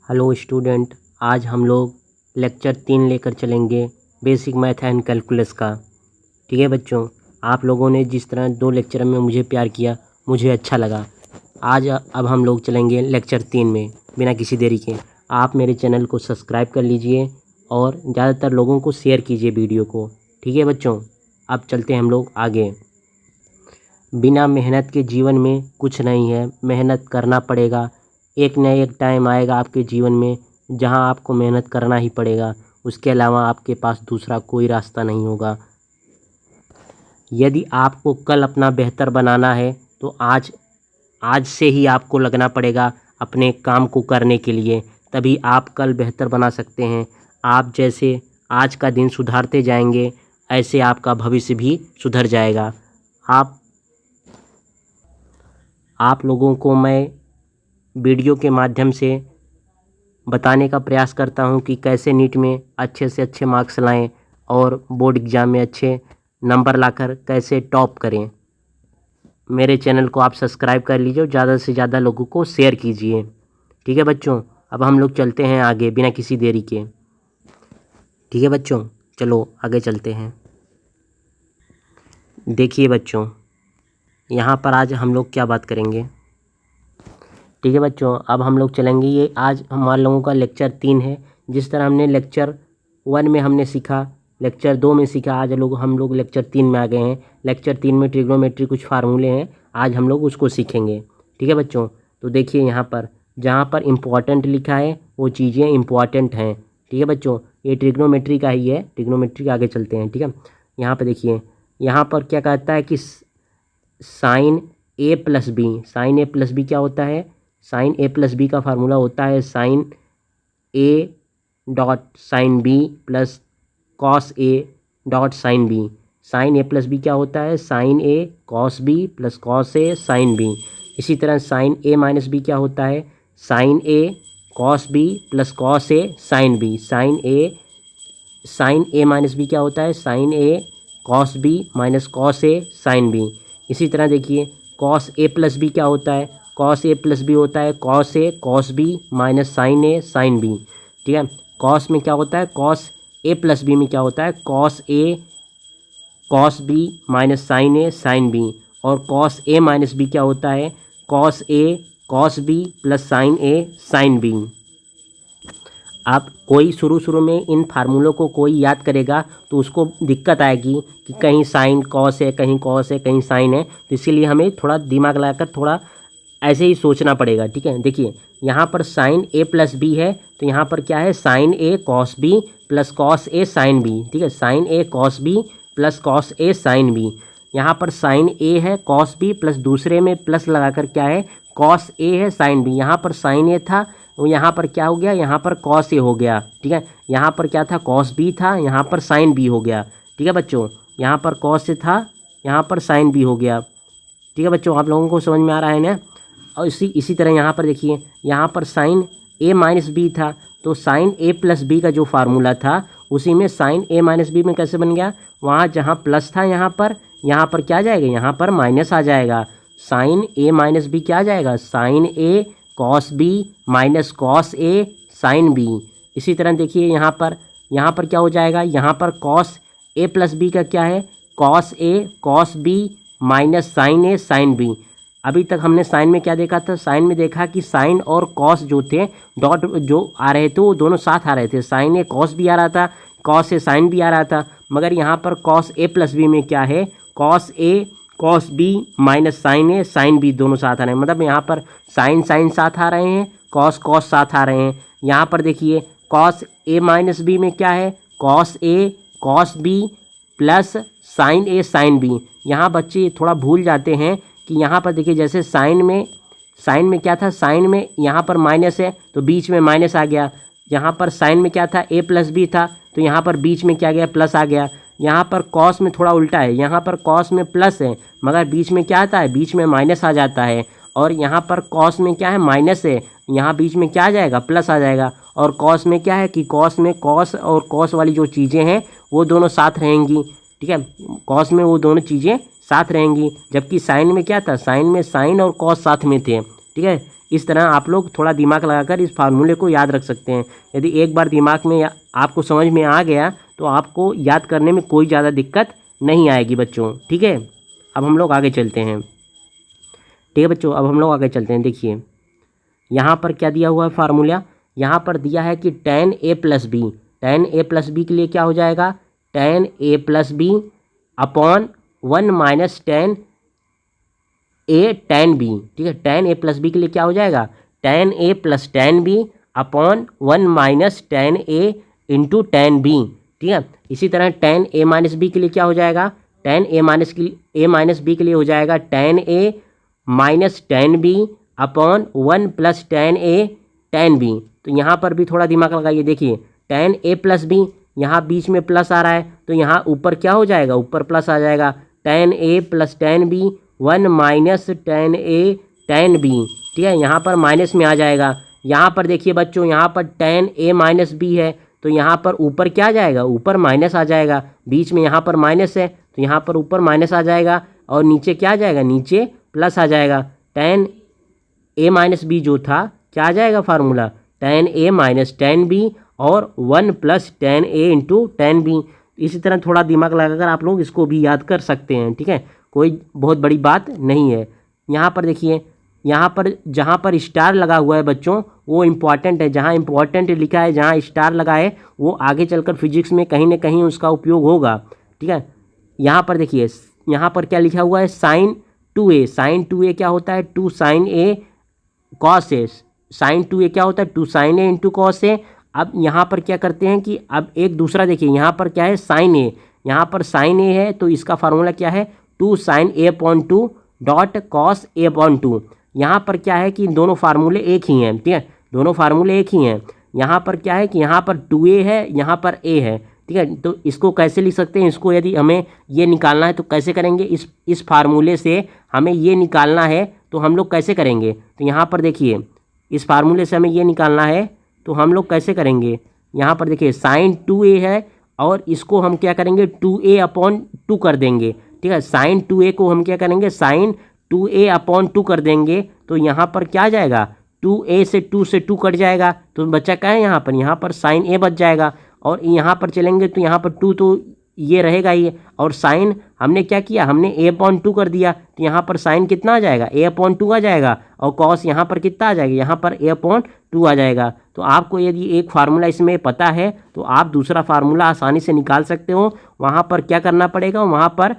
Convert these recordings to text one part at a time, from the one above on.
Hello student, आज हम लोग लेक्चर 3 लेकर चलेंगे बेसिक मैथ एंड कैलकुलस का। ठीक है बच्चों, आप लोगों ने जिस तरह 2 लेक्चर में मुझे प्यार किया, मुझे अच्छा लगा। आज अब हम लोग चलेंगे लेक्चर 3 में बिना किसी देरी के। आप मेरे चैनल को सब्सक्राइब कर लीजिए और ज़्यादातर लोगों को शेयर कीजिए वीडियो को। ठीक है बच्चों, अब चलते हैं हम लोग आगे। बिना मेहनत के जीवन में कुछ नहीं है, मेहनत करना पड़ेगा। एक न एक टाइम आएगा आपके जीवन में जहां आपको मेहनत करना ही पड़ेगा, उसके अलावा आपके पास दूसरा कोई रास्ता नहीं होगा। यदि आपको कल अपना बेहतर बनाना है तो आज से ही आपको लगना पड़ेगा अपने काम को करने के लिए, तभी आप कल बेहतर बना सकते हैं। आप जैसे आज का दिन सुधारते जाएंगे, ऐसे आपका भविष्य भी सुधर जाएगा। आप लोगों को मैं वीडियो के माध्यम से बताने का प्रयास करता हूं कि कैसे नीट में अच्छे से अच्छे मार्क्स लाएं और बोर्ड एग्ज़ाम में अच्छे नंबर लाकर कैसे टॉप करें। मेरे चैनल को आप सब्सक्राइब कर लीजिए और ज़्यादा से ज़्यादा लोगों को शेयर कीजिए। ठीक है बच्चों, अब हम लोग चलते हैं आगे बिना किसी देरी के। ठीक है बच्चों, चलो आगे चलते हैं। देखिए बच्चों, यहाँ पर आज हम लोग क्या बात करेंगे। ठीक है बच्चों, अब हम लोग चलेंगे, ये आज हमारे लोगों का लेक्चर 3 है। जिस तरह हमने लेक्चर 1 में हमने सीखा, लेक्चर 2 में सीखा, आज हम लोग लेक्चर 3 में आ गए हैं। लेक्चर 3 में ट्रिग्नोमेट्री कुछ फार्मूले हैं, आज हम लोग उसको सीखेंगे। ठीक है बच्चों, तो देखिए यहाँ पर जहाँ पर इम्पॉर्टेंट लिखा है वो चीज़ें इम्पॉर्टेंट हैं। ठीक है बच्चों, ये ट्रिग्नोमेट्री का ही है। ट्रिग्नोमेट्री के आगे चलते हैं। ठीक है, यहाँ पर देखिए, यहाँ पर क्या कहता है कि sine a plus b. Sine a plus b क्या होता है? साइन ए प्लस बी का फार्मूला होता है sine a dot sine b plus cos a dot sine b. Sine a plus b क्या होता है? Sine a cos b plus cos a sine b. इसी तरह साइन ए माइनस बी क्या होता है? Sine a cos b plus cos a sine b. Sine a minus b क्या होता है? Sine a cos B minus cos a sine b. इसी तरह देखिए, कॉस ए प्लस बी क्या होता है? कॉस ए प्लस बी होता है cos A cos B minus sign A sine B. ठीक है, कॉस में क्या होता है? कॉस ए प्लस बी में क्या होता है? Cos A cos B minus sign A sine B. और कॉस ए माइनस बी क्या होता है? Cos A cos b plus sign A sine B. आप कोई शुरू में इन फार्मूलों को कोई याद करेगा तो उसको दिक्कत आएगी कि कहीं साइन कॉस है, कहीं कॉस है, कहीं साइन है। तो इसीलिए हमें थोड़ा दिमाग लगाकर थोड़ा ऐसे ही सोचना पड़ेगा। ठीक है, देखिए यहाँ पर साइन ए प्लस बी है तो यहाँ पर क्या है? Sine a cos b plus cos a sine B. ठीक है, sine a cos b plus cos a sine B. यहाँ पर साइन ए है कॉस बी प्लस दूसरे में प्लस लगाकर क्या है? कॉस ए है साइन बी। यहाँ पर साइन ए था, तो यहाँ पर क्या हो गया? यहाँ पर कॉस ए हो गया। ठीक है, यहाँ पर क्या था? कॉस बी था, यहाँ पर साइन बी हो गया। ठीक है बच्चों, यहाँ पर कॉस ए था, यहाँ पर साइन बी हो गया। ठीक है बच्चों, आप लोगों को समझ में आ रहा है ना? और इसी तरह यहाँ पर देखिए, यहाँ पर साइन ए माइनस बी था तो साइन ए प्लस बी का जो फार्मूला था उसी में साइन ए माइनस बी में कैसे बन गया? वहाँ जहाँ प्लस था यहाँ पर क्या आ जाएगा? यहाँ पर माइनस आ जाएगा। साइन ए माइनस बी क्या आ जाएगा? Sign a cos B minus cos a sine b. इसी तरह देखिए यहाँ पर क्या हो जाएगा? यहाँ पर कॉस ए प्लस बी का क्या है? Cos A cos B minus sign A sine B. अभी तक हमने साइन में क्या देखा था? साइन में देखा कि साइन और कॉस जो थे, डॉट जो आ रहे थे वो दोनों साथ आ रहे थे। साइन ए कॉस भी आ रहा था, कॉस ए साइन भी आ रहा था। मगर यहाँ पर कॉस ए प्लस बी में क्या है? Cos A cos B minus sign A sine B दोनों साथ आ रहे हैं। मतलब यहाँ पर साइन साथ आ रहे हैं, कॉस साथ आ रहे हैं। यहाँ पर देखिए, कॉस ए माइनस बी में क्या है? Cos A cos b plus sign A sine B. यहाँ बच्चे थोड़ा भूल जाते हैं कि यहाँ पर देखिए, जैसे साइन में क्या था? साइन में यहाँ पर माइनस है तो बीच में माइनस आ गया। यहाँ पर साइन में क्या था? ए प्लस बी था तो यहाँ पर बीच में क्या गया? प्लस आ गया। यहाँ पर कॉस में थोड़ा उल्टा है, यहाँ पर कॉस में प्लस है मगर बीच में क्या आता है? बीच में माइनस आ जाता है। और यहाँ पर कॉस में क्या है? माइनस है, यहाँ बीच में क्या आ जाएगा? प्लस आ जाएगा। और कॉस में क्या है कि कॉस में कॉस और कॉस वाली जो चीज़ें हैं वो दोनों साथ रहेंगी। ठीक है, कॉस में वो दोनों चीज़ें साथ रहेंगी। जबकि साइन में क्या था? साइन में साइन और कॉस साथ में थे। ठीक है। इस तरह आप लोग थोड़ा दिमाग लगाकर इस फार्मूले को याद रख सकते हैं। यदि एक बार दिमाग में आपको समझ में आ गया तो आपको याद करने में कोई ज़्यादा दिक्कत नहीं आएगी बच्चों, ठीक है। अब हम लोग आगे चलते हैं, ठीक है बच्चों। अब हम लोग आगे चलते हैं। देखिए यहाँ पर क्या दिया हुआ है फार्मूला, यहाँ पर दिया है कि tan a + b, tan a + b के लिए क्या हो जाएगा, tan a + b upon 1 minus tan a tan b, ठीक है। tan a + b के लिए क्या हो जाएगा, tan a + tan b upon 1 minus tan a into tan b, ठीक है। इसी तरह tan a - b के लिए क्या हो जाएगा, tan a - b के लिए हो जाएगा tan a minus tan b upon 1 plus tan a tan b। तो यहाँ पर भी थोड़ा दिमाग लगाइए। देखिए tan a + b, यहाँ बीच में प्लस आ रहा है तो यहाँ ऊपर क्या हो जाएगा, ऊपर प्लस आ जाएगा। tan a + tan b 1 minus tan a tan b, ठीक है। यहाँ पर माइनस में आ जाएगा। यहाँ पर देखिए बच्चों, यहाँ पर tan a - b है तो यहाँ पर ऊपर क्या आ जाएगा, ऊपर माइनस आ जाएगा। बीच में यहाँ पर माइनस है तो यहाँ पर ऊपर माइनस आ जाएगा और नीचे क्या आ जाएगा, नीचे प्लस आ जाएगा। tan a - b जो था क्या आ जाएगा formula, tan a - tan b और 1 plus tan a into tan b। इसी तरह थोड़ा दिमाग लगाकर आप लोग इसको भी याद कर सकते हैं, ठीक है। कोई बहुत बड़ी बात नहीं है। यहाँ पर देखिए, यहाँ पर जहाँ पर स्टार लगा हुआ है बच्चों वो इम्पॉर्टेंट है। जहाँ इम्पॉर्टेंट लिखा है, जहाँ स्टार लगा है वो आगे चलकर फिजिक्स में कहीं ना कहीं उसका उपयोग होगा, ठीक है। यहाँ पर देखिए, यहाँ पर क्या लिखा हुआ है, sin 2a, sin 2a क्या होता है, 2 sin a cos a, sin 2a क्या होता है, 2 sin a into cos a। अब यहाँ पर क्या करते हैं कि अब एक दूसरा देखिए, यहाँ पर क्या है sin a, यहाँ पर sin a है तो इसका फार्मूला क्या है, 2 sin a/2 dot cos a/2। यहाँ पर क्या है कि दोनों फार्मूले एक ही हैं, ठीक है, दोनों फार्मूले एक ही हैं। यहाँ पर क्या है कि यहाँ पर 2a है, यहाँ पर a है, ठीक है। तो इसको कैसे लिख सकते हैं, इसको यदि हमें ये निकालना है तो कैसे करेंगे, इस फार्मूले से हमें ये निकालना है तो हम लोग कैसे करेंगे। तो यहाँ पर देखिए, इस फार्मूले से हमें ये निकालना है तो हम लोग कैसे करेंगे। यहाँ पर देखिए sin 2a है और इसको हम क्या करेंगे, 2a/2 कर देंगे, ठीक है। sin 2a को हम क्या करेंगे, sin 2a/2 कर देंगे तो यहाँ पर क्या आ जाएगा, 2a से 2 कट जाएगा तो बच्चा क्या है, यहाँ पर sin a बच जाएगा। और यहाँ पर चलेंगे तो यहाँ पर 2 तो ये रहेगा ही, और साइन हमने क्या किया, हमने a/2 कर दिया तो यहाँ पर साइन कितना आ जाएगा, a/2 आ जाएगा। और कॉस यहाँ पर कितना आ जाएगा, यहाँ पर a/2 आ जाएगा। तो आपको यदि एक फार्मूला इसमें पता है तो आप दूसरा फार्मूला आसानी से निकाल सकते हो। वहाँ पर क्या करना पड़ेगा, वहाँ पर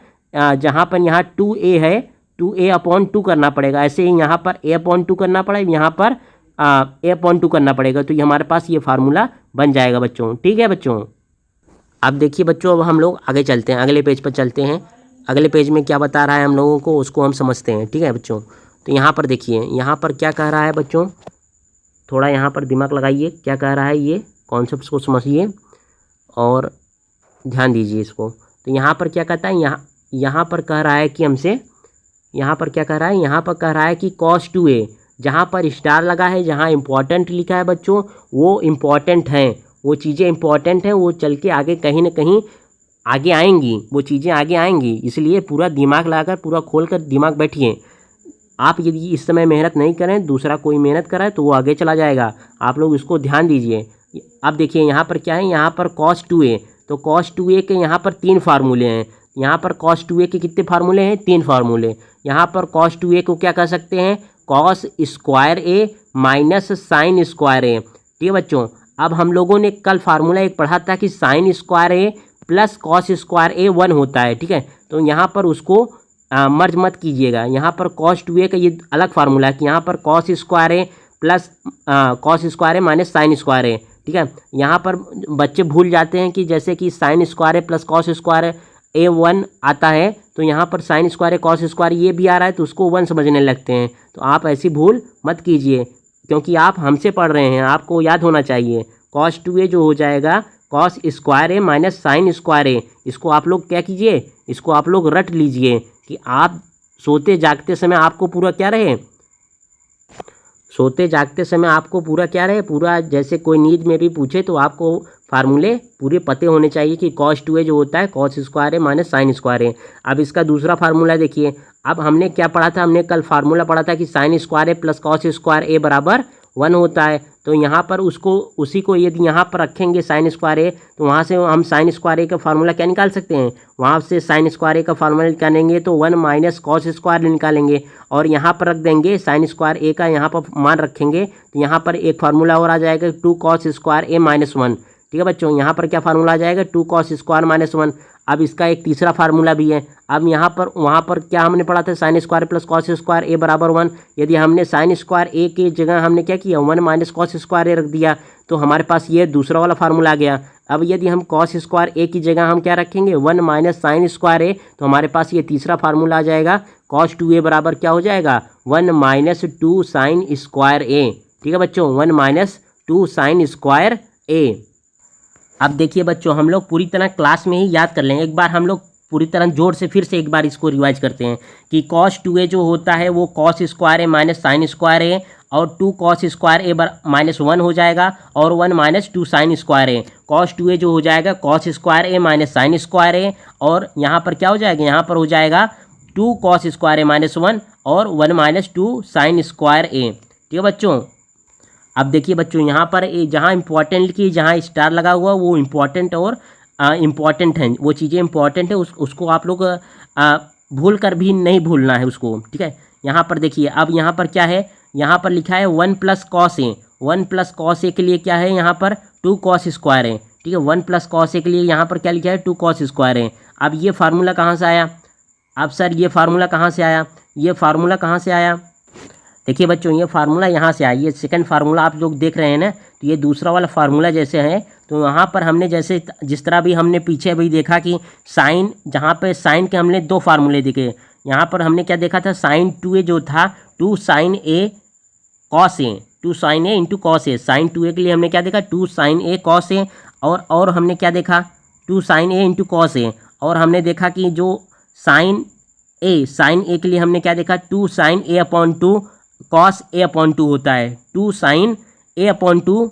जहाँ पर यहाँ 2a है 2a/2 करना पड़ेगा। ऐसे ही यहाँ पर a/2 करना पड़ेगा, यहाँ पर a/2 करना पड़ेगा। तो ये हमारे पास ये फार्मूला बन जाएगा बच्चों, ठीक है बच्चों। अब देखिए बच्चों, अब हम लोग आगे चलते हैं, अगले पेज पर चलते हैं। अगले पेज में क्या बता रहा है हम लोगों को, उसको हम समझते हैं, ठीक है बच्चों। तो यहाँ पर देखिए, यहाँ पर क्या कह रहा है बच्चों, थोड़ा यहाँ पर दिमाग लगाइए, क्या कह रहा है, ये कॉन्सेप्ट्स को समझिए और ध्यान दीजिए इसको। तो यहाँ पर क्या कहता है, यहाँ पर कह रहा है कि हमसे, यहाँ पर क्या कह रहा है, यहाँ पर कह रहा है कि cos 2a, जहाँ पर स्टार लगा है, जहाँ इम्पॉर्टेंट लिखा है बच्चों, वो इम्पॉर्टेंट हैं, वो चीज़ें इम्पॉर्टेंट हैं, वो चल के आगे कहीं ना कहीं आगे आएंगी, वो चीज़ें आगे आएंगी। इसलिए पूरा दिमाग लगाकर, पूरा खोल कर दिमाग बैठिए। आप यदि इस समय मेहनत नहीं करें, दूसरा कोई मेहनत कराए तो वो आगे चला जाएगा। आप लोग इसको ध्यान दीजिए। अब देखिए यहाँ पर क्या है, यहाँ पर cos 2a, तो cos 2a के यहाँ पर 3 फार्मूले हैं। यहाँ पर cos 2a के कितने फार्मूले हैं, 3 फार्मूले। यहाँ पर cos 2a को क्या कर सकते हैं, cos square a minus sine square a, ठीक है बच्चों। अब हम लोगों ने कल फार्मूला एक पढ़ा था कि sine square a plus cos square a 1 होता है, ठीक है। तो यहाँ पर उसको मर्ज मत कीजिएगा। यहाँ पर cos 2a का ये अलग फार्मूला है कि यहाँ पर cos square a plus cos square a minus sine square a, ठीक है। यहाँ पर बच्चे भूल जाते हैं कि जैसे कि sine square a plus cos square a 1 आता है तो यहाँ पर sine square a cos square ये भी आ रहा है तो उसको 1 समझने लगते हैं। तो आप ऐसी भूल मत कीजिए, क्योंकि आप हमसे पढ़ रहे हैं, आपको याद होना चाहिए। cos 2a जो हो जाएगा cos square a minus sine square a, इसको आप लोग क्या कीजिए, इसको आप लोग रट लीजिए कि आप सोते जागते समय आपको पूरा क्या रहे, सोते जागते समय आपको पूरा क्या रहे, पूरा जैसे कोई नींद में भी पूछे तो आपको फार्मूले पूरे पते होने चाहिए कि cos 2a जो होता है cos स्क्वायर है माइनस साइन स्क्वायर है। अब इसका दूसरा फार्मूला देखिए, अब हमने क्या पढ़ा था, हमने कल फार्मूला पढ़ा था कि sine square A plus cos square A बराबर 1 होता है। तो यहाँ पर उसी को यदि यहाँ पर रखेंगे साइन स्क्वायर ए, तो वहाँ से हम साइन स्क्वायर ए का फार्मूला क्या निकाल सकते हैं, वहाँ से साइन स्क्वायर ए का फार्मूला निकालेंगे तो 1 माइनस कॉस स्क्वायर निकालेंगे और यहाँ पर रख देंगे साइन स्क्वायर ए का, यहाँ पर मान रखेंगे तो यहाँ पर एक फार्मूला और आ जाएगा 2 कॉस स्क्वायर ए माइनस 1। ठीक है बच्चों, यहाँ पर क्या फार्मूला आ जाएगा 2 कॉस स्क्वायर माइनस 1। अब इसका एक तीसरा फार्मूला भी है। अब यहाँ पर वहाँ पर क्या हमने पढ़ा था, sine square plus cos square A बराबर 1। यदि हमने साइन स्क्वायर ए की जगह हमने क्या किया 1 माइनस कॉस स्क्वायर ए रख दिया तो हमारे पास ये दूसरा वाला फार्मूला आ गया। अब यदि हम कॉस स्क्वायर ए की जगह हम क्या रखेंगे 1 माइनस साइन स्क्वायर ए, तो हमारे पास ये तीसरा फार्मूला आ जाएगा कॉस 2a बराबर क्या हो जाएगा 1 माइनस 2 साइन स्क्वायर ए। ठीक है बच्चों, 1 माइनस 2 साइन स्क्वायर ए। अब देखिए बच्चों, हम लोग पूरी तरह क्लास में ही याद कर लेंगे, एक बार हम लोग पूरी तरह जोर से फिर से एक बार इसको रिवाइज करते हैं कि cos 2a जो होता है वो cos स्क्वायर ए माइनस साइन स्क्वायर ए और 2 cos स्क्वायर ए माइनस 1 हो जाएगा और 1 माइनस 2 साइन स्क्वायर ए। cos 2a जो हो जाएगा cos स्क्वायर ए माइनस साइन स्क्वायर ए और यहाँ पर क्या हो जाएगा, यहाँ पर हो जाएगा 2 cos स्क्वायर ए माइनस 1 और 1 माइनस 2 साइन स्क्वायर ए। ठीक है बच्चों, अब देखिए बच्चों यहाँ पर जहाँ इंपॉर्टेंट की जहाँ स्टार लगा हुआ वो इम्पॉर्टेंट और इम्पॉर्टेंट हैं, वो चीज़ें इंपॉर्टेंट है, उसको आप लोग भूल कर भी नहीं भूलना है उसको। ठीक है, यहाँ पर देखिए, अब यहाँ पर क्या है, यहाँ पर लिखा है 1 plus cos a. 1 plus cos ए के लिए क्या है, यहाँ पर 2 कॉस स्क्वायर है। ठीक है, 1 प्लस कॉस ए के लिए यहाँ पर क्या लिखा है 2 कॉस स्क्वायर है। अब ये फार्मूला कहाँ से आया, अब सर ये फार्मूला कहाँ से आया, ये फार्मूला कहाँ से आया, देखिए बच्चों ये फार्मूला यहाँ से आया, ये सेकंड फार्मूला आप लोग देख रहे हैं ना, तो ये दूसरा वाला फार्मूला जैसे है, तो यहाँ पर हमने जैसे जिस तरह भी हमने पीछे भी देखा कि साइन, जहाँ पे साइन के हमने 2 फार्मूले देखे, यहाँ पर हमने क्या देखा था साइन 2a जो था 2 sign a cos A, 2 sign A into cos a. Sign 2a के लिए हमने क्या देखा 2 साइन ए कॉस ए और हमने क्या देखा 2 sign A into cos A, और हमने देखा कि जो साइन ए के लिए हमने क्या देखा 2 sign A upon 2 cos A upon 2 होता है, 2 sign A upon 2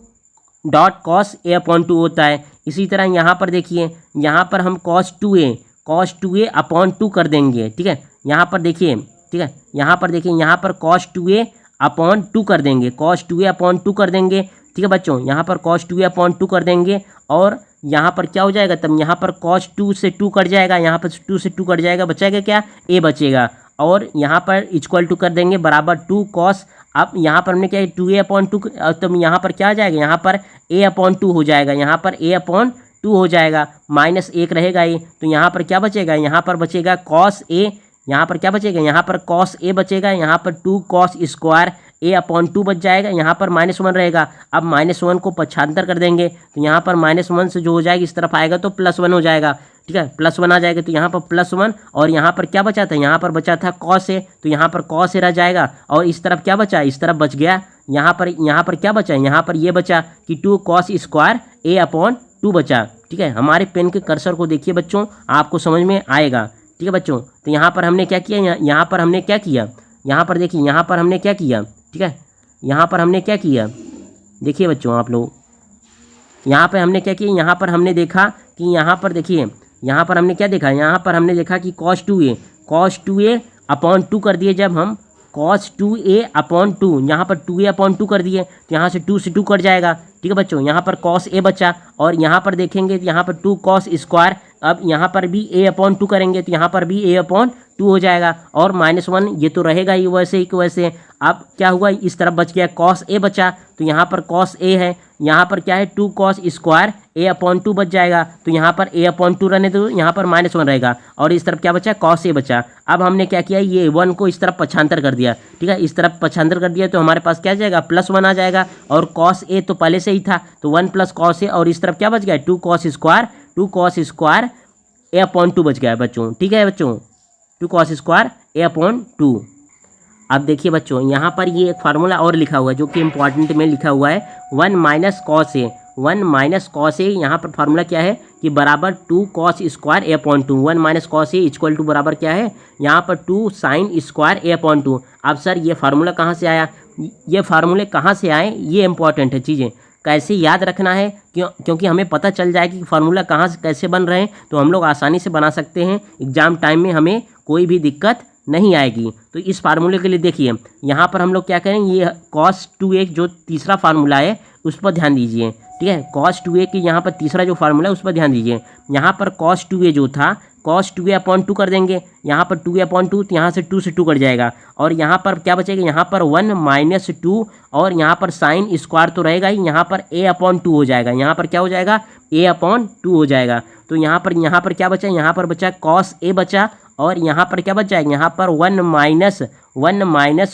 dot cos A upon 2 होता है। इसी तरह यहाँ पर देखिए, यहाँ पर हम कॉस 2a अपॉन 2 कर देंगे। ठीक है, यहाँ पर देखिए, ठीक है, यहाँ पर देखिए, यहाँ पर कॉस 2a अपॉन 2 कर देंगे, कॉस 2a अपॉन 2 कर देंगे। ठीक है बच्चों, यहाँ पर कॉस 2a अपॉन 2 कर देंगे और यहाँ पर क्या हो जाएगा, तब यहाँ पर कॉस 2 से 2 कट जाएगा, यहाँ पर 2 से 2 कट जाएगा, बचेगा क्या a बचेगा, और यहाँ पर इक्वल टू कर देंगे बराबर 2 कॉस। अब यहाँ पर हमने क्या 2a अपॉन 2, तब यहाँ पर क्या आ जाएगा, यहाँ पर a अपॉन 2 हो जाएगा, यहाँ पर a अपॉन 2 हो जाएगा, माइनस 1 रहेगा ये, तो यहाँ पर क्या बचेगा, यहाँ पर बचेगा कॉस a, यहाँ पर क्या बचेगा, यहाँ पर कॉस a बचेगा, यहाँ पर 2 कॉस स्क्वायर a अपॉन 2 बच जाएगा, यहाँ पर -1 रहेगा। अब -1 को पक्षांतर कर देंगे तो यहाँ पर -1 से जो हो जाएगा इस तरफ आएगा तो +1 हो जाएगा। ठीक है, +1 आ जाएगा, तो यहाँ पर +1 और यहाँ पर क्या बचा था, यहाँ पर बचा था कॉस ए, तो यहाँ पर कॉस ए रह जाएगा और इस तरफ क्या बचा, इस तरफ बच गया, यहाँ पर क्या बचा, यहाँ पर ये बचा कि 2 कॉस स्क्वायर ए अपॉन 2 बचा। ठीक है, हमारे पेन के कर्सर को देखिए बच्चों, आपको समझ में आएगा। ठीक है बच्चों, तो यहाँ पर हमने क्या किया, यहाँ पर हमने क्या किया, यहाँ पर देखिए, यहाँ पर हमने क्या किया, ठीक है, यहाँ पर हमने क्या किया, देखिए बच्चों आप लोग, यहाँ पर हमने क्या किया, यहाँ पर हमने देखा कि यहाँ पर देखिए, यहाँ पर हमने क्या देखा, यहाँ पर हमने देखा कि cos 2a अपॉन 2 कर दिए, जब हम cos 2a अपॉन 2, यहाँ पर 2a अपॉन 2 कर दिए तो यहाँ से 2 से 2 कट जाएगा। ठीक है बच्चों, यहाँ पर cos a बचा और यहाँ पर देखेंगे तो यहाँ पर 2 cos स्क्वायर, अब यहाँ पर भी a अपॉन 2 करेंगे तो यहाँ पर भी a अपॉन 2 हो जाएगा और -1 ये तो रहेगा ही वैसे ही वैसे। अब क्या हुआ, इस तरफ बच गया cos a बचा, तो यहाँ पर cos a है, यहाँ पर क्या है 2 cos स्क्वायर a अपॉन 2 बच जाएगा, तो यहाँ पर a अपॉन 2 रहने दो, यहाँ पर -1 रहेगा और इस तरफ क्या बचा cos a बचा। अब हमने क्या किया, ये 1 को इस तरफ पक्षांतर कर दिया। ठीक है, इस तरफ पक्षांतर कर दिया तो हमारे पास क्या आ जाएगा +1 आ जाएगा और cos a तो पहले से ही था, तो 1 प्लस cos a और इस तरफ क्या बच गया 2 cos स्क्वायर a अपॉन 2 बच गया बच्चों। ठीक है बच्चों, 2 cos स्क्वायर a अपॉन 2। अब देखिए बच्चों, यहाँ पर ये एक फार्मूला और लिखा हुआ है जो कि इंपॉर्टेंट में लिखा हुआ है 1 minus cos a. 1 minus cos a, यहाँ पर फार्मूला क्या है कि बराबर 2 cos square a upon 2। 1 minus cos a equal to बराबर क्या है, यहाँ पर 2 साइन स्क्वायर ए अपॉन 2। अब सर ये फार्मूला कहाँ से आया, ये फार्मूले कहाँ से आए, ये इंपॉर्टेंट है चीज़ें कैसे याद रखना है, क्योंकि हमें पता चल जाए कि फार्मूला कहाँ से कैसे बन रहे हैं तो हम लोग आसानी से बना सकते हैं, एग्ज़ाम टाइम में हमें कोई भी दिक्कत नहीं आएगी। तो इस फार्मूले के लिए देखिए यहाँ पर हम लोग क्या करेंगे, ये cos 2a जो तीसरा फार्मूला है उस पर ध्यान दीजिए, ठीक है। cos 2a की यहाँ पर तीसरा जो फार्मूला है उस पर ध्यान दीजिए। यहाँ पर cos 2a जो था cos 2a/2 कर देंगे, यहाँ पर 2a/2 तो यहाँ से 2 से 2 कट जाएगा और यहाँ पर क्या बचेगा, यहाँ पर 1 - 2 और यहाँ पर साइन स्क्वायर तो रहेगा ही, यहाँ पर a/2 हो जाएगा, यहाँ पर क्या हो जाएगा a/2 हो जाएगा। तो यहाँ पर क्या बचा, यहाँ पर बचा cos a बचा और यहाँ पर क्या बच जाएगा, यहाँ पर 1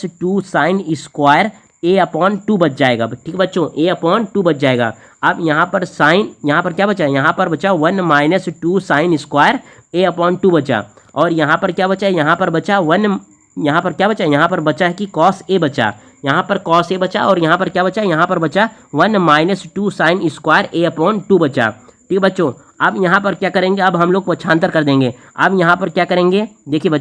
- 2 साइन स्क्वायर a/2 बच जाएगा, ठीक है बच्चों, a/2 बच जाएगा। अब यहाँ पर साइन, यहाँ पर क्या बचा, यहाँ पर बचा 1 - 2 साइन स्क्वायर a/2 बचा और यहाँ पर क्या बचा, यहाँ पर बचा यहाँ पर क्या बचा, यहाँ पर बचा है कि cos a बचा, यहाँ पर cos a बचा और यहाँ पर क्या बचा, यहाँ पर बचा 1 - 2 साइन स्क्वायर a/2 बचा, ठीक है बच्चों। अब यहाँ पर क्या करेंगे, अब हम लोग पक्षांतर कर देंगे। अब यहाँ पर क्या करेंगे, देखिए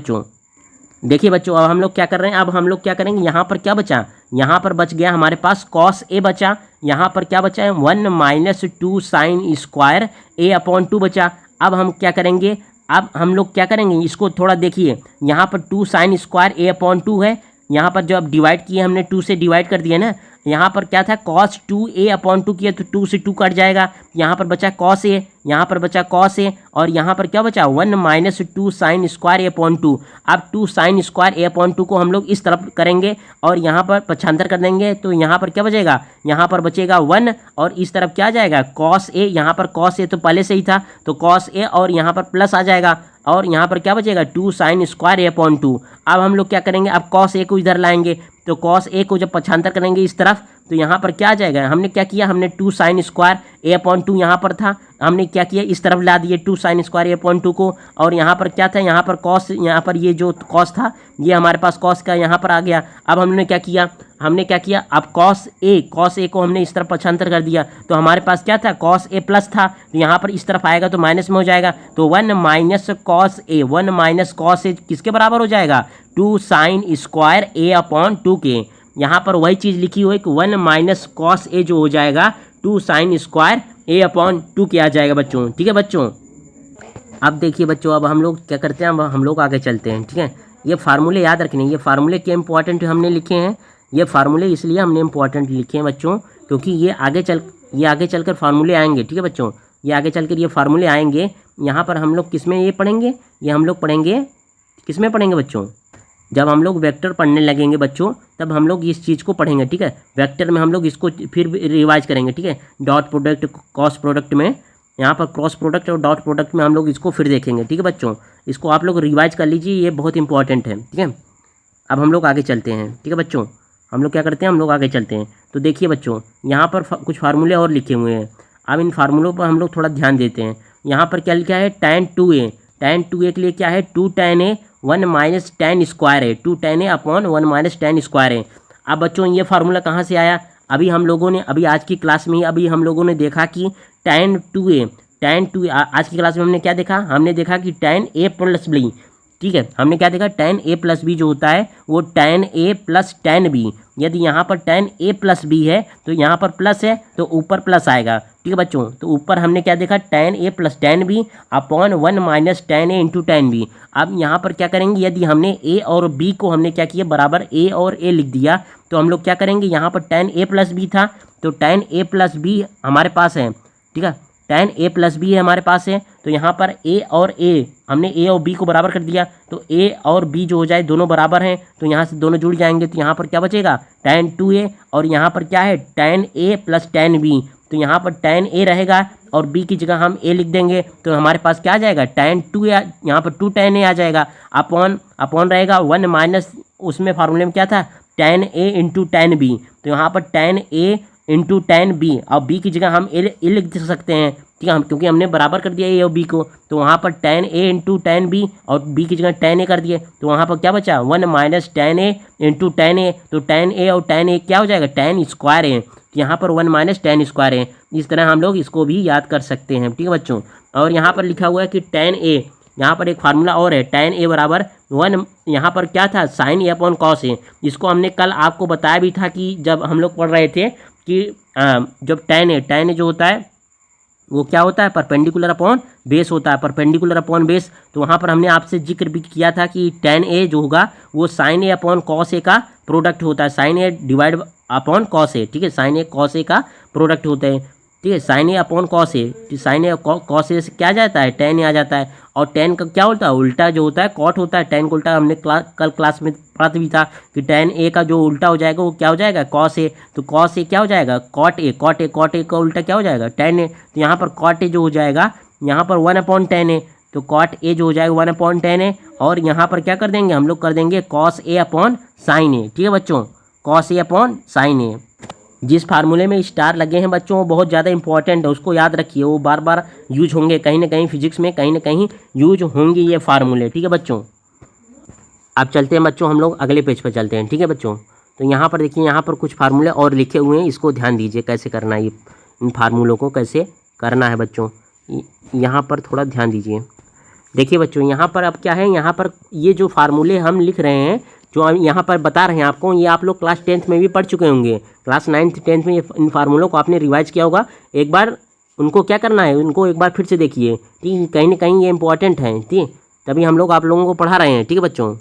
बच्चों अब हम लोग क्या कर रहे हैं, अब हम लोग क्या करेंगे, यहाँ पर क्या बचा, यहाँ पर बच गया हमारे पास cos a बचा, यहाँ पर क्या बचा है 1 - 2 साइन स्क्वायर a/2 बचा। अब हम क्या करेंगे, अब हम लोग क्या करेंगे, इसको थोड़ा देखिए, यहाँ पर 2 साइन स्क्वायर a/2 है, यहाँ पर जो अब डिवाइड किए हमने 2 से डिवाइड कर दिया ना, यहाँ पर क्या था cos 2a/2 किया तो 2 से 2 कट जाएगा, यहाँ पर बचा cos a, यहाँ पर बचा cos a और यहाँ पर क्या बचा 1 - 2 साइन स्क्वायर a/2। अब 2 साइन स्क्वायर a/2 को हम लोग इस तरफ करेंगे और यहाँ पर पक्षांतर कर देंगे तो यहाँ पर क्या बचेगा, यहाँ पर बचेगा 1 और इस तरफ क्या आ जाएगा cos a, यहाँ पर cos a तो पहले से ही था तो cos a और यहाँ पर प्लस आ जाएगा और यहाँ पर क्या बचेगा 2 साइन स्क्वायर a/2। अब हम लोग क्या करेंगे, अब cos a को इधर लाएंगे तो cos a को जब पक्षांतर करेंगे इस तरफ तो यहाँ पर क्या आ जाएगा, हमने क्या किया, हमने 2 साइन स्क्वायर a/2 यहाँ पर था, हमने क्या किया इस तरफ ला दिए 2 साइन स्क्वायर a/2 को और यहाँ पर क्या था, यहाँ पर cos, यहाँ पर ये जो cos था ये हमारे पास cos का यहाँ पर आ गया। अब हमने क्या किया, अब cos a को हमने इस तरफ पक्षांतर कर दिया तो हमारे पास क्या था cos a प्लस था, तो यहाँ पर इस तरफ आएगा तो माइनस में हो जाएगा तो 1 - cos a किसके बराबर हो जाएगा 2 साइन स्क्वायर a/2 के। यहाँ पर वही चीज़ लिखी हुई कि 1 - cos a जो हो जाएगा 2 साइन स्क्वायर a/2 के आ जाएगा बच्चों, ठीक है बच्चों। अब देखिए बच्चों, अब हम लोग क्या करते हैं, अब हम लोग आगे चलते हैं, ठीक है। ये फार्मूले याद रखने, ये फार्मूले क्या इंपॉर्टेंट हमने लिखे हैं, ये फार्मूले इसलिए हमने इंपॉर्टेंट लिखे हैं बच्चों क्योंकि ये आगे चलकर फार्मूले आएंगे, ठीक है बच्चों, ये आगे चलकर ये फार्मूले आएंगे। यहाँ पर हम लोग किस में ये पढ़ेंगे, ये हम लोग पढ़ेंगे किस में पढ़ेंगे बच्चों, जब हम लोग वेक्टर पढ़ने लगेंगे बच्चों तब हम लोग इस चीज़ को पढ़ेंगे, ठीक है। वेक्टर में हम लोग इसको फिर रिवाइज करेंगे, ठीक है। डॉट प्रोडक्ट क्रॉस प्रोडक्ट में, यहाँ पर क्रॉस प्रोडक्ट और डॉट प्रोडक्ट में हम लोग इसको फिर देखेंगे, ठीक है बच्चों। इसको आप लोग रिवाइज कर लीजिए, ये बहुत इंपॉर्टेंट है, ठीक है। अब हम लोग आगे चलते हैं, ठीक है बच्चों। हम लोग क्या करते हैं, हम लोग आगे चलते हैं। तो देखिए बच्चों, यहाँ पर कुछ फार्मूले और लिखे हुए हैं। अब इन फार्मूलों पर हम लोग थोड़ा ध्यान देते हैं। यहाँ पर क्या लिखा है, tan 2a के लिए क्या है 2 tan a 1 - tan स्क्वायर है, 2 tan a/1 - tan स्क्वायर है। अब बच्चों ये फार्मूला कहाँ से आया, अभी हम लोगों ने अभी आज की क्लास में ही अभी हम लोगों ने देखा कि tan 2a आज की क्लास में हमने क्या देखा, हमने देखा कि tan a + b, ठीक है। हमने क्या देखा, tan a + b जो होता है वो tan a + tan b। यदि यहाँ पर tan a + b है तो यहाँ पर प्लस है तो ऊपर प्लस आएगा, ठीक है बच्चों। तो ऊपर हमने क्या देखा tan a + tan b / 1 - tan a × tan b। अब यहाँ पर क्या करेंगे, यदि हमने a और b को हमने क्या किया बराबर a और a लिख दिया तो हम लोग क्या करेंगे, यहाँ पर tan a + b था तो tan a + b हमारे पास है, ठीक है। tan a + b है हमारे पास है तो यहाँ पर a और a हमने a और b को बराबर कर दिया तो a और b जो हो जाए दोनों बराबर हैं तो यहाँ से दोनों जुड़ जाएंगे तो यहाँ पर क्या बचेगा tan 2a और यहाँ पर क्या है tan a + tan b। तो यहाँ पर tan a रहेगा और b की जगह हम a लिख देंगे तो हमारे पास क्या आ जाएगा tan 2a, यहाँ पर 2 tan a आ जाएगा अपॉन रहेगा 1 - उसमें फार्मूले में क्या था tan a × tan b। तो यहाँ पर tan a × tan b और b की जगह हम a लिख सकते हैं, ठीक है। हम क्योंकि हमने बराबर कर दिया a और b को तो वहाँ पर tan a × tan b और b की जगह tan a कर दिए तो वहाँ पर क्या बचा 1 - tan a × tan a। तो tan a और tan a क्या हो जाएगा tan स्क्वायर है, यहाँ पर 1 - tan स्क्वायर है। इस तरह हम लोग इसको भी याद कर सकते हैं, ठीक है बच्चों। और यहाँ पर लिखा हुआ है कि tan a यहाँ पर एक फार्मूला और है, tan a बराबर 1, यहाँ पर क्या था, sin a upon cos a, जिसको हमने कल आपको बताया भी था कि जब हम लोग पढ़ रहे थे कि जब tan a जो होता है वो क्या होता है, परपेंडिकुलर अपॉन बेस होता है, परपेंडिकुलर अपॉन बेस। तो वहाँ पर हमने आपसे जिक्र भी किया था कि tan a जो होगा वो sin a upon cos a का प्रोडक्ट होता है, sin a divide upon cos a, ठीक है, sin a cos a का प्रोडक्ट होता है, ठीक है, sin a upon cos a, sin a cos a से क्या जाता है, tan a आ जाता है, और tan का क्या होता है, उल्टा जो होता है cot होता है, tan का उल्टा हमने कल क्लास में पढ़ा भी था कि tan a का जो उल्टा हो जाएगा वो क्या हो जाएगा, cos a, तो cos a क्या हो जाएगा, cot a का उल्टा क्या हो जाएगा, tan a, तो यहाँ पर cot a जो हो जाएगा यहाँ पर 1 अपॉन tan a, तो cot a जो हो जाएगा 1 अपॉन tan a, और यहाँ पर क्या कर देंगे हम लोग, कर देंगे cos a upon sin a, ठीक है बच्चों, cos a upon sin a। जिस फार्मूले में स्टार लगे हैं बच्चों वो बहुत ज़्यादा इंपॉर्टेंट है, उसको याद रखिए, वो बार बार यूज होंगे, कहीं ना कहीं फिजिक्स में कहीं ना कहीं यूज होंगे ये फार्मूले, ठीक है बच्चों। अब चलते हैं बच्चों, हम लोग अगले पेज पर चलते हैं, ठीक है बच्चों। तो यहाँ पर देखिए, यहाँ पर कुछ फार्मूले और लिखे हुए हैं, इसको ध्यान दीजिए कैसे करना है, ये इन फार्मूलों को कैसे करना है बच्चों, यहाँ पर थोड़ा ध्यान दीजिए। देखिए बच्चों, यहाँ पर अब क्या है, यहाँ पर ये जो फार्मूले हम लिख रहे हैं, जो हम यहाँ पर बता रहे हैं आपको, ये आप लोग क्लास 10th में भी पढ़ चुके होंगे, क्लास 9th 10th में इन फार्मूलों को आपने रिवाइज किया होगा, एक बार उनको क्या करना है, उनको एक बार फिर से देखिए, ठीक है, कहीं ना कहीं ये इंपॉर्टेंट है, ठीक है, तभी हम लोग आप लोगों को पढ़ा रहे हैं, ठीक है बच्चों।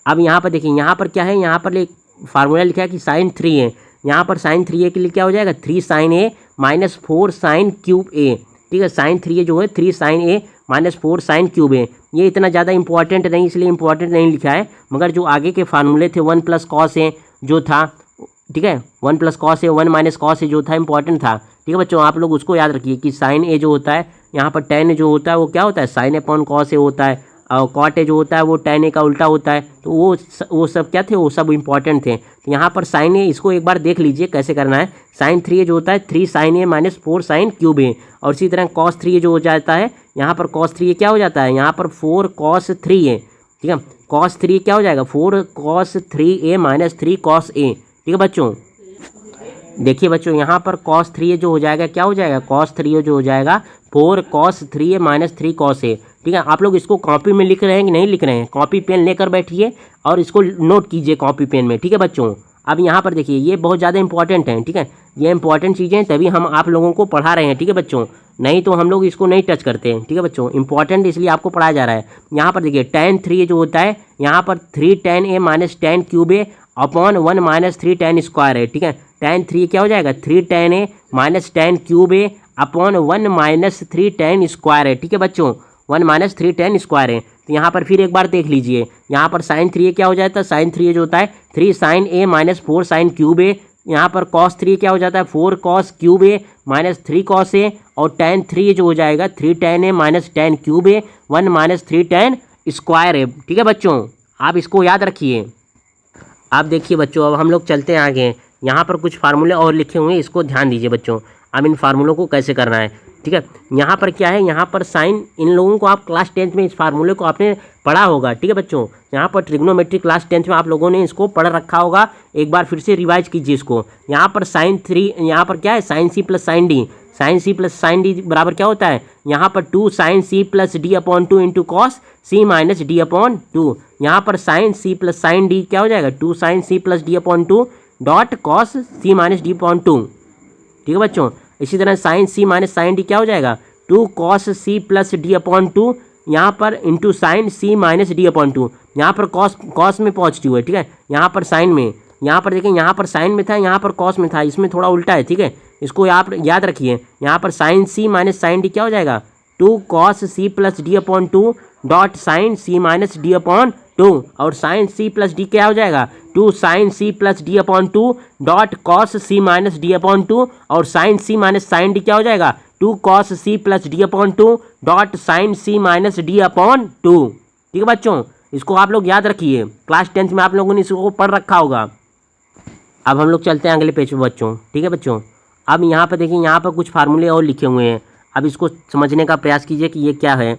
अब यहाँ पर देखिए, यहाँ पर क्या है, यहाँ पर एक फार्मूला लिखा है कि sin 3 है, यहाँ पर sin 3a के लिए क्या हो जाएगा, 3 sin a minus 4 sin cube a, ठीक है, sin 3a जो है 3 sin a minus 4 sin cube a, ये इतना ज़्यादा इंपॉर्टेंट नहीं, इसलिए इंपॉर्टेंट नहीं लिखा है, मगर जो आगे के फार्मूले थे 1 प्लस cos a जो था, ठीक है, 1 plus cos a 1 minus cos a जो था इंपॉर्टेंट था, ठीक है बच्चों, आप लोग उसको याद रखिए कि sin a जो होता है, यहाँ पर tan जो होता है वो क्या होता है, sin अपॉन cos a होता है, और cot a जो होता है वो tan a का उल्टा होता है, तो वो सब क्या थे, वो सब इंपॉर्टेंट थे। तो यहाँ पर sin a, इसको एक बार देख लीजिए कैसे करना है, sin 3a जो होता है 3 sin a minus 4 sin cube a, और इसी तरह cos 3a जो हो जाता है, यहाँ पर cos 3a क्या हो जाता है, यहाँ पर 4 cos 3a, ठीक है, cos 3 क्या हो जाएगा, 4 cos 3a minus 3 cos a, ठीक है बच्चों। देखिए बच्चों, यहाँ पर cos 3a जो हो जाएगा क्या हो जाएगा, cos 3a जो हो जाएगा 4 cos 3a minus 3 cos a, ठीक है। आप लोग इसको कॉपी में लिख रहे हैं कि नहीं लिख रहे हैं, कॉपी पेन लेकर बैठिए और इसको नोट कीजिए कॉपी पेन में, ठीक है बच्चों। अब यहाँ पर देखिए, ये बहुत ज़्यादा इंपॉर्टेंट है, ठीक है, ये इंपॉर्टेंट चीज़ें हैं, तभी हम आप लोगों को पढ़ा रहे हैं, ठीक है बच्चों, नहीं तो हम लोग इसको नहीं टच करते हैं, ठीक है बच्चों, इंपॉर्टेंट इसलिए आपको पढ़ाया जा रहा है। यहाँ पर देखिए tan 3 जो होता है, यहाँ पर 3 tan a minus tan cube a upon 1 minus 3 tan square है, ठीक है, tan 3 क्या हो जाएगा, 3 tan a minus tan cube a upon 1 minus 3 tan square है, ठीक है बच्चों, 1 माइनस 3 tan स्क्वायर है। तो यहाँ पर फिर एक बार देख लीजिए, यहाँ पर sin 3a क्या हो जाता है, sin 3a जो होता है 3 sin a minus 4 sin cube a, यहाँ पर cos 3 क्या हो जाता है 4 cos cube a minus 3 cos a, और tan 3 जो हो जाएगा 3 tan a minus tan cube a 1 minus 3 tan square है, ठीक है बच्चों, आप इसको याद रखिए। आप देखिए बच्चों, अब हम लोग चलते हैं आगे, यहाँ पर कुछ फार्मूले और लिखे हुए हैं, इसको ध्यान दीजिए बच्चों, अब इन फार्मूलों को कैसे करना है, ठीक है। यहाँ पर क्या है, यहाँ पर साइन, इन लोगों को आप क्लास 10th में इस फार्मूले को आपने पढ़ा होगा, ठीक है बच्चों, यहाँ पर ट्रिग्नोमेट्री क्लास 10th में आप लोगों ने इसको पढ़ रखा होगा, एक बार फिर से रिवाइज कीजिए इसको। यहाँ पर sin 3, यहाँ पर क्या है sin c plus sin d, sin c plus sin d बराबर क्या होता है, यहाँ पर 2 sin c plus d upon 2 into cos c minus d upon 2, यहाँ पर sin c plus sin d क्या हो जाएगा 2 sin c plus d upon 2 dot cos c minus d upon 2, ठीक है बच्चों। इसी तरह sin c minus sin d क्या हो जाएगा 2 cos c plus d upon 2, यहाँ पर into sin c minus d upon 2, यहाँ पर cos में पॉजिटिव है, ठीक है, यहाँ पर sin में, यहाँ पर देखें, यहाँ पर sin में था, यहाँ पर cos में था, इसमें थोड़ा उल्टा है, ठीक है, इसको आप याद रखिए। यहाँ पर sin c minus sin d क्या हो जाएगा 2 cos c plus d upon 2 dot sin c minus d upon 2, और sin c प्लस d क्या हो जाएगा 2 sin c plus d upon 2 dot cos c minus d upon 2, और sin c minus sin d क्या हो जाएगा 2 cos c plus d upon 2 dot sin c minus d upon 2, ठीक है बच्चों, इसको आप लोग याद रखिए, क्लास 10th में आप लोगों ने इसको पढ़ रखा होगा। अब हम लोग चलते हैं अगले पेज पे बच्चों, ठीक है बच्चों। अब यहाँ पर देखिए, यहाँ पर कुछ फार्मूले और लिखे हुए हैं, अब इसको समझने का प्रयास कीजिए कि ये क्या है,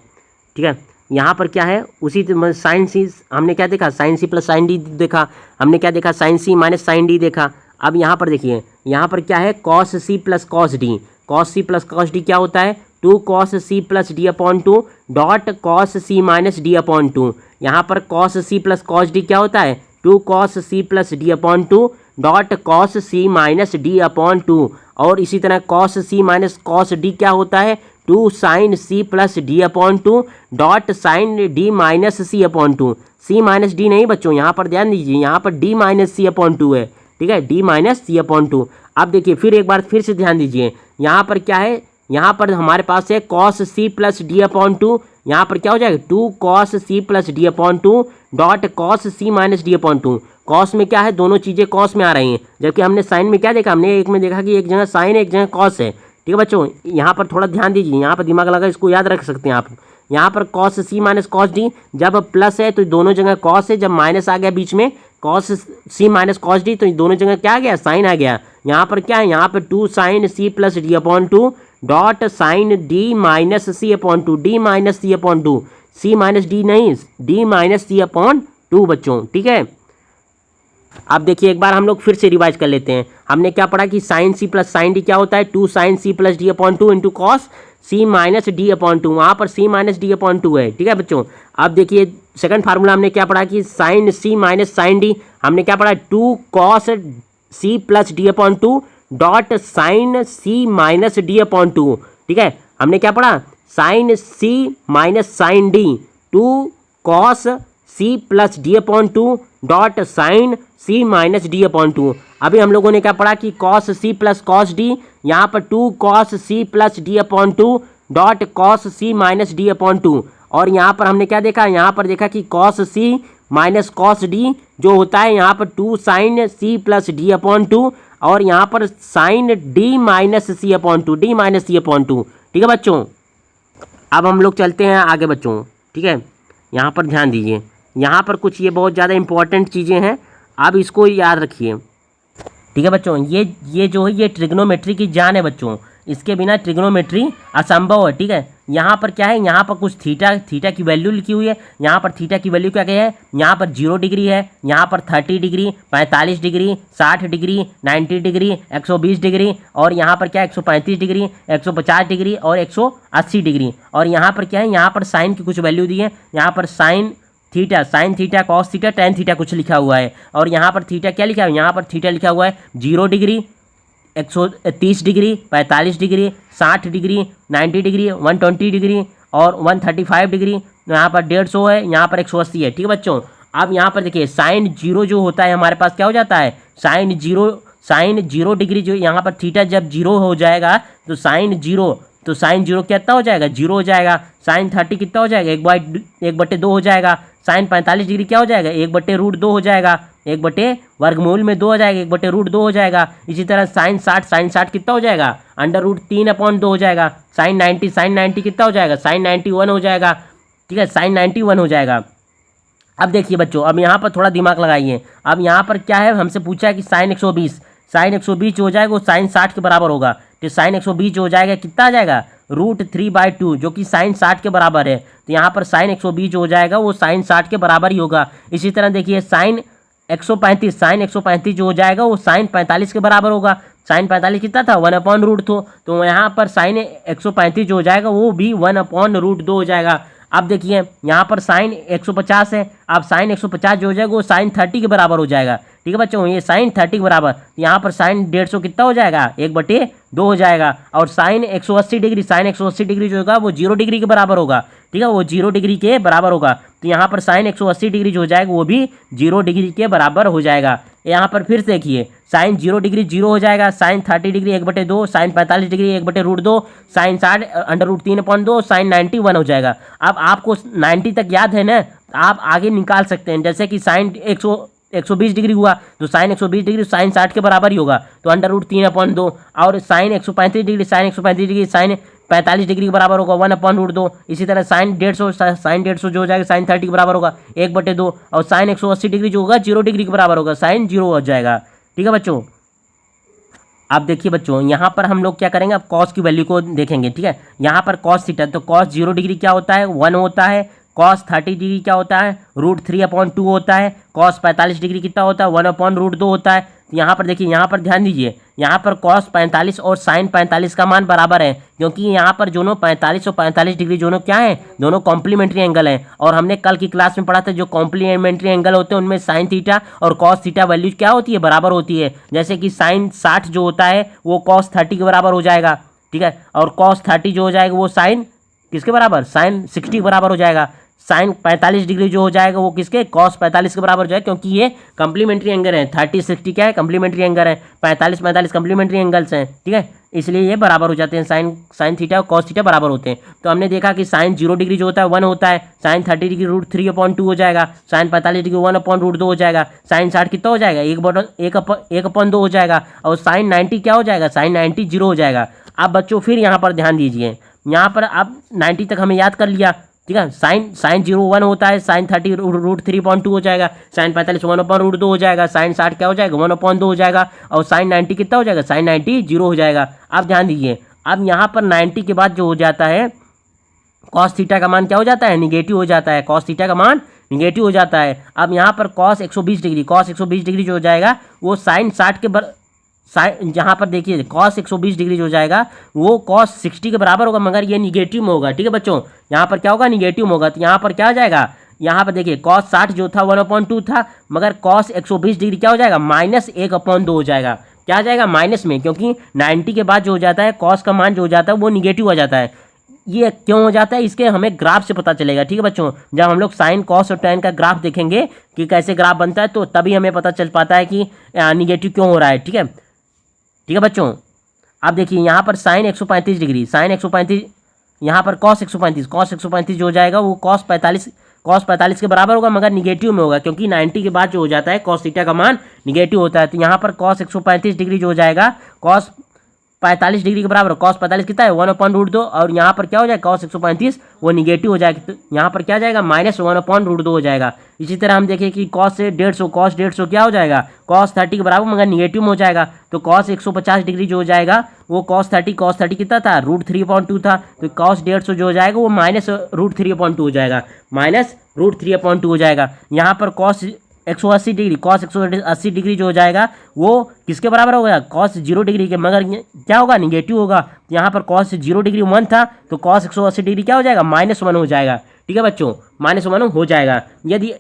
ठीक है। यहाँ पर क्या है, उसी साइन सी हमने क्या देखा, साइन सी प्लस साइन डी देखा, हमने क्या देखा साइन सी माइनस साइन डी देखा। अब यहाँ पर देखिए, यहाँ पर क्या है कॉस सी प्लस कॉस डी, कॉस सी प्लस कॉस डी क्या होता है टू कॉस सी plus D upon two dot cos सी माइनस डी अपॉन टू। यहाँ पर कॉस सी प्लस कॉस डी क्या होता है, टू कॉस सी plus D upon two dot cos सी minus D upon two. और इसी तरह कॉस सी माइनस कॉस डी क्या होता है, टू साइन सी plus D upon two dot sine D minus सी upon two. C minus d नहीं बच्चों, यहाँ पर ध्यान दीजिए, यहाँ पर डी माइनस सी अपॉन टू है, ठीक है, डी माइनस सी अपॉन टू। अब देखिए फिर एक बार फिर से ध्यान दीजिए, यहाँ पर क्या है, यहाँ पर हमारे पास है कॉस सी प्लस डी अपॉन टू, यहाँ पर क्या हो जाएगा, टू कॉस सी plus D upon two dot cos सी minus D upon two. Cos में क्या है, दोनों चीज़ें कॉस में आ रही हैं, जबकि हमने साइन में क्या देखा, हमने एक में देखा कि एक जगह साइन है एक जगह कॉस है, ठीक है बच्चों। यहाँ पर थोड़ा ध्यान दीजिए, यहाँ पर दिमाग लगा इसको याद रख सकते हैं आप। यहाँ पर कॉस सी माइनस कॉस डी, जब प्लस है तो दोनों जगह कॉस है, जब माइनस आ गया बीच में कॉस सी माइनस कॉस डी तो दोनों जगह क्या आ गया, साइन आ गया। यहाँ पर क्या है, यहाँ पर टू साइन सी plus D upon two dot sine D minus सी अपॉन टू, डी माइनस सी upon two, c minus d नहीं, डी माइनस सी अपॉन टू बच्चों, ठीक है। अब देखिए एक बार हम लोग फिर से रिवाइज कर लेते हैं। हमने क्या पढ़ा कि साइन सी प्लस साइन डी क्या होता है, टू साइन सी plus D upon two into cos सी माइनस डी अपॉन टू, वहाँ पर c minus D upon two है, ठीक है बच्चों। अब देखिए सेकंड फार्मूला हमने क्या पढ़ा कि साइन सी माइनस साइन डी, हमने क्या पढ़ा, टू कॉस सी plus D upon two dot sine सी माइनस डी अपॉन टू, ठीक है। हमने क्या पढ़ा, साइन सी minus sine D, two cos सी plus D upon two dot sine सी माइनस डी अपॉन टू। अभी हम लोगों ने क्या पढ़ा कि कॉस सी प्लस कॉस डी, यहाँ पर टू कॉस सी plus D upon two dot cos सी माइनस डी अपॉन टू। और यहाँ पर हमने क्या देखा, यहाँ पर देखा कि कॉस सी माइनस कॉस डी जो होता है यहाँ पर टू साइन सी प्लस डी अपॉन टू, और यहाँ पर साइन डी माइनस सी अपॉन टू, डी माइनस सी अपॉन टू, ठीक है बच्चों। अब हम लोग चलते हैं आगे बच्चों, ठीक है। यहाँ पर ध्यान दीजिए, यहाँ पर कुछ ये बहुत ज़्यादा इंपॉर्टेंट चीज़ें हैं, आप इसको याद रखिए, ठीक है बच्चों। ये जो है ये ट्रिग्नोमेट्री की जान है बच्चों, इसके बिना ट्रिग्नोमेट्री असंभव है, ठीक है। यहाँ पर क्या है, यहाँ पर कुछ थीटा की वैल्यू लिखी हुई है, यहाँ पर थीटा की वैल्यू क्या क्या है, यहाँ पर 0 डिग्री है, यहाँ पर 30 degree, 45 degree, 60 degree, 90 degree, 120 degree, और यहाँ पर क्या है 135 डिग्री, 150 डिग्री और 180 डिग्री। और यहाँ पर क्या है, यहाँ पर साइन की कुछ वैल्यू दी है, यहाँ पर sine theta cos theta tan theta कुछ लिखा हुआ है। और यहाँ पर थीटा क्या लिखा है, यहाँ पर थीटा लिखा हुआ है 0 degree, 130 degree, 45 degree, 60 degree, 90 degree, 120 degree और 135 डिग्री। यहाँ पर 150 है, यहाँ पर 180 है, ठीक है बच्चों। अब यहाँ पर देखिए साइन 0 जो होता है हमारे पास क्या हो जाता है, साइन 0 डिग्री जो यहाँ पर थीटा जब 0 हो जाएगा तो साइन 0 कितना हो जाएगा, 0 हो जाएगा। साइन 30 कितना हो जाएगा, 1/2 हो जाएगा। साइन 45 डिग्री क्या हो जाएगा, 1/√2 हो जाएगा, 1/वर्गमूल में 2 हो जाएगा, 1/√2 हो जाएगा। इसी तरह साइन 60 कितना हो जाएगा, √3/2 हो जाएगा। साइन 90 कितना हो जाएगा, साइन 91 हो जाएगा, ठीक है, साइन 91 हो जाएगा। अब देखिए बच्चों, अब यहाँ पर थोड़ा दिमाग लगाइए। अब यहाँ पर क्या है, हमसे पूछा है कि साइन 120 जो हो जाएगा वो साइन 60 के बराबर होगा। तो साइन 120 जो हो जाएगा कितना आ जाएगा, √3/2 जो कि साइन 60 के बराबर है। तो यहाँ पर साइन 120 जो हो जाएगा वो साइन 60 के बराबर ही होगा। इसी तरह देखिए साइन 135 जो हो जाएगा वो साइन 45 के बराबर होगा। साइन 45 कितना था, 1/√2। तो यहाँ पर साइन 135 जो हो जाएगा वो भी 1/√2 हो जाएगा। अब देखिए यहाँ पर साइन 150 है, अब साइन 150 जो हो जाएगा वो साइन 30 के बराबर हो जाएगा, ठीक है बच्चों। ये साइन 30 के बराबर, यहाँ पर साइन 150 कितना हो जाएगा, 1/2 हो जाएगा। और साइन 180 डिग्री जो होगा वो 0 डिग्री के बराबर होगा, ठीक है, वो 0 डिग्री के बराबर होगा। तो यहाँ पर साइन 180 डिग्री जो हो जाएगा वो भी 0 डिग्री के बराबर हो जाएगा। यहाँ पर फिर से देखिए साइन 0 डिग्री 0 हो जाएगा, sine 30 degree 1/2, sine 45 degree 1/√2, sine 60 √3/2, sine 91 हो जाएगा। अब आपको 90 तक याद है ना, आप आगे निकाल सकते हैं। जैसे कि साइन 120 डिग्री हुआ तो साइन 120 डिग्री साइन 60 के बराबर ही होगा, तो √3/2। और साइन 135 डिग्री साइन 45 डिग्री के बराबर होगा, 1/√2। इसी तरह साइन 150 जो हो जाएगा साइन 30 के बराबर होगा, 1/2। और साइन 180 डिग्री जो होगा 0 डिग्री के बराबर होगा, साइन 0 हो जाएगा, ठीक है बच्चों। अब देखिए बच्चों, यहाँ पर हम लोग क्या करेंगे, अब कॉस की वैल्यू को देखेंगे, ठीक है। यहाँ पर कॉस थीटा, तो कॉस 0 डिग्री क्या होता है, 1 होता है। कॉस 30 डिग्री क्या होता है, √3/2 होता है। कॉस 45 डिग्री कितना होता है, 1/√2 होता है। तो यहाँ पर देखिए, यहाँ पर ध्यान दीजिए, यहाँ पर कॉस 45 और साइन 45 का मान बराबर है, क्योंकि यहाँ पर दोनों 45 और 45 डिग्री दोनों क्या है, दोनों कॉम्प्लीमेंट्री एंगल हैं। और हमने कल की क्लास में पढ़ा था जो कॉम्प्लीमेंट्री एंगल होते हैं उनमें साइन थीटा और कॉस थीटा वैल्यू क्या होती है, बराबर होती है। जैसे कि साइन 60 जो होता है वो कॉस 30 के बराबर हो जाएगा, ठीक है, और कॉस 30 जो हो जाएगा वो साइन किसके बराबर, साइन 60 के बराबर हो जाएगा। साइन 45 डिग्री जो हो जाएगा वो किसके, कॉस 45 के बराबर हो जाएगा, क्योंकि ये कंप्लीमेंट्री एंगल है। 30 60 क्या है, कंप्लीमेंट्री एंगल है। 45 45 कंप्लीमेंट्री एंगल्स हैं, ठीक है, इसलिए ये बराबर हो जाते हैं। साइन थीटा और कॉस थीटा बराबर होते हैं। तो हमने देखा कि साइन 0 डिग्री जो होता है 1 होता है, साइन 30 डिग्री √3/2 हो जाएगा, साइन 45 डिग्री 1/√2 हो जाएगा, साइन 60 कितना हो जाएगा, 1/2 हो जाएगा, और साइन 90 क्या हो जाएगा, साइन 90 0 हो जाएगा। अब बच्चों फिर यहाँ पर ध्यान दीजिए, यहाँ पर अब 90 तक हमें याद कर लिया, ठीक है। साइन 0 1 होता है, साइन 30 √3/2 हो जाएगा, साइन 45 1/√2 हो जाएगा, साइन 60 क्या हो जाएगा 1/2 हो जाएगा, और साइन 90 कितना हो जाएगा, साइन 90 0 हो जाएगा। अब ध्यान दीजिए, अब यहाँ पर 90 के बाद जो हो जाता है कॉस थीटा का मान क्या हो जाता है, निगेटिव हो जाता है, कॉस थीटा का मान निगेटिव हो जाता है। अब यहाँ पर कॉस 120 डिग्री जो हो जाएगा वो साइन 60 के साइन, यहाँ पर देखिए कॉस 120 डिग्री जो हो जाएगा वो कॉस 60 के बराबर होगा, मगर ये निगेटिव में होगा, ठीक है बच्चों, यहाँ पर क्या होगा, निगेटिव में होगा। तो यहाँ पर क्या आ जाएगा, यहाँ पर देखिए कॉस 60 जो था 1/2 था, मगर कॉस 120 डिग्री क्या हो जाएगा, -1/2 हो जाएगा। क्या आ जाएगा, माइनस में, क्योंकि 90 के बाद जो हो जाता है कॉस का मान जो हो जाता है वो निगेटिव हो जाता है। ये क्यों हो जाता है, इसके हमें ग्राफ से पता चलेगा, ठीक है बच्चों। जब हम लोग साइन कॉस और टैन का ग्राफ देखेंगे कि कैसे ग्राफ बनता है, तो तभी हमें पता चल पाता है कि निगेटिव क्यों हो रहा है, ठीक है, ठीक है बच्चों। अब देखिए यहाँ पर साइन 135 डिग्री, साइन 135, यहाँ पर कॉस 135 जो हो जाएगा वो कॉस 45 के बराबर होगा, मगर निगेटिव में होगा, क्योंकि 90 के बाद जो हो जाता है कॉस थीटा का मान निगेटिव होता है। तो यहाँ पर कॉस 135 डिग्री जो हो जाएगा कॉस 45 डिग्री के बराबर, कॉस 45 कितना है 1/√2, और यहाँ पर क्या हो जाएगा कॉस 135 वो निगेटिव हो जाएगा, तो यहाँ पर क्या जाएगा -1/√2 हो जाएगा। इसी तरह हम देखें कि कॉस से 150 क्या हो जाएगा, कॉस 30 के बराबर मगर निगेटिव में हो जाएगा। तो कॉस 150 डिग्री जो हो जाएगा वो कॉस 30 कितना था, √3/2 था, तो कॉस 150 जो हो जाएगा वो -√3/2 हो जाएगा, -√3/2 हो जाएगा। यहाँ पर कॉस 180 डिग्री, कॉस 180 डिग्री जो हो जाएगा वो किसके बराबर होगा, कॉस 0 डिग्री के, मगर क्या होगा, निगेटिव होगा। यहाँ पर कॉस 0 डिग्री 1 था, तो कॉस 180 डिग्री क्या हो जाएगा, -1 हो जाएगा, ठीक है बच्चों, -1 हो जाएगा।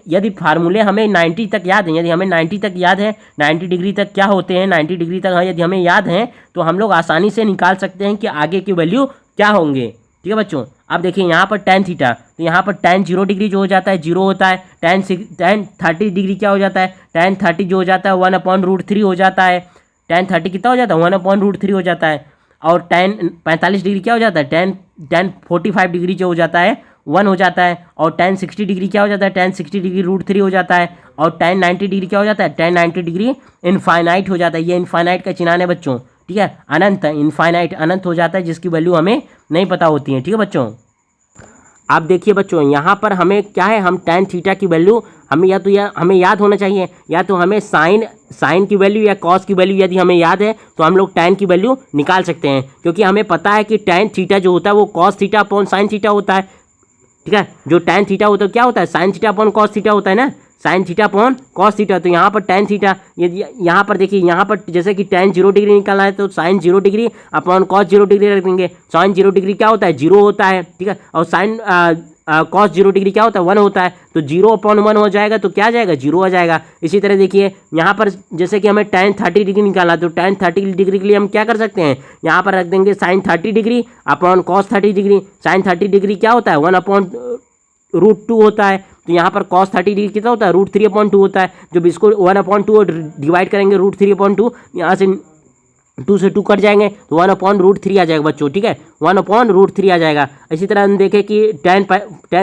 यदि फार्मूले हमें 90 तक याद हैं, यदि हमें 90 तक याद है, 90 डिग्री तक क्या होते हैं, 90 डिग्री तक यदि हमें याद हैं तो हम लोग आसानी से निकाल सकते हैं कि आगे की वैल्यू क्या होंगे, ठीक है बच्चों। अब देखिए यहाँ पर tan थीटा, तो यहाँ पर tan 0 डिग्री जो हो जाता है 0 होता है, tan 30 डिग्री क्या हो जाता है, tan 30 जो हो जाता है 1/√3 हो जाता है, tan 30 कितना हो जाता है 1/√3 हो जाता है, और tan 45 डिग्री क्या हो जाता है, tan 45 डिग्री जो हो जाता है 1 हो जाता है, और tan 60 डिग्री क्या हो जाता है, tan 60 डिग्री √3 हो जाता है, और tan 90 डिग्री क्या हो जाता है, tan 90 डिग्री इनफाइनाइट हो जाता है। ये इनफाइनाइट का चिन्ह है बच्चों, ठीक है, अनंत, इनफाइनाइट अनंत हो जाता है, जिसकी वैल्यू हमें नहीं पता होती है, ठीक है बच्चों। आप देखिए बच्चों यहाँ पर हमें क्या है, हम tan थीटा की वैल्यू हमें हमें याद होना चाहिए, या तो हमें साइन की वैल्यू या कॉस की वैल्यू यदि हमें याद है तो हम लोग tan की वैल्यू निकाल सकते हैं, क्योंकि हमें पता है कि tan थीटा जो होता है वो cos theta upon sine theta होता है, ठीक है। जो tan थीटा होता है क्या होता है, sine theta upon cos theta होता है ना, sine theta upon cos theta. तो यहाँ पर tan थीटा, यदि यहाँ पर देखिए, यहाँ पर जैसे कि tan 0 डिग्री निकालना है तो sine 0 degree upon cos 0 degree रख देंगे। साइन 0 डिग्री क्या होता है, 0 होता है, ठीक है, और साइन कॉस 0 डिग्री क्या होता है 1 होता है, तो 0/1 हो जाएगा, तो क्या आ जाएगा 0 आ जाएगा। इसी तरह देखिए यहाँ पर जैसे कि हमें tan 30 डिग्री निकालना है, तो tan 30 डिग्री के लिए हम क्या कर सकते हैं, यहाँ पर रख देंगे sine 30 degree upon cos 30 degree. Sine 30 degree क्या होता है 1/√2 होता है, तो यहाँ पर cos 30 डिग्री कितना होता है √3/2 होता है। जब इसको 1/2 डिवाइड करेंगे √3/2, यहाँ से 2 से 2 कट जाएंगे तो 1/√3 आ जाएगा बच्चों, ठीक है, 1/√3 आ जाएगा। इसी तरह हम देखें कि tan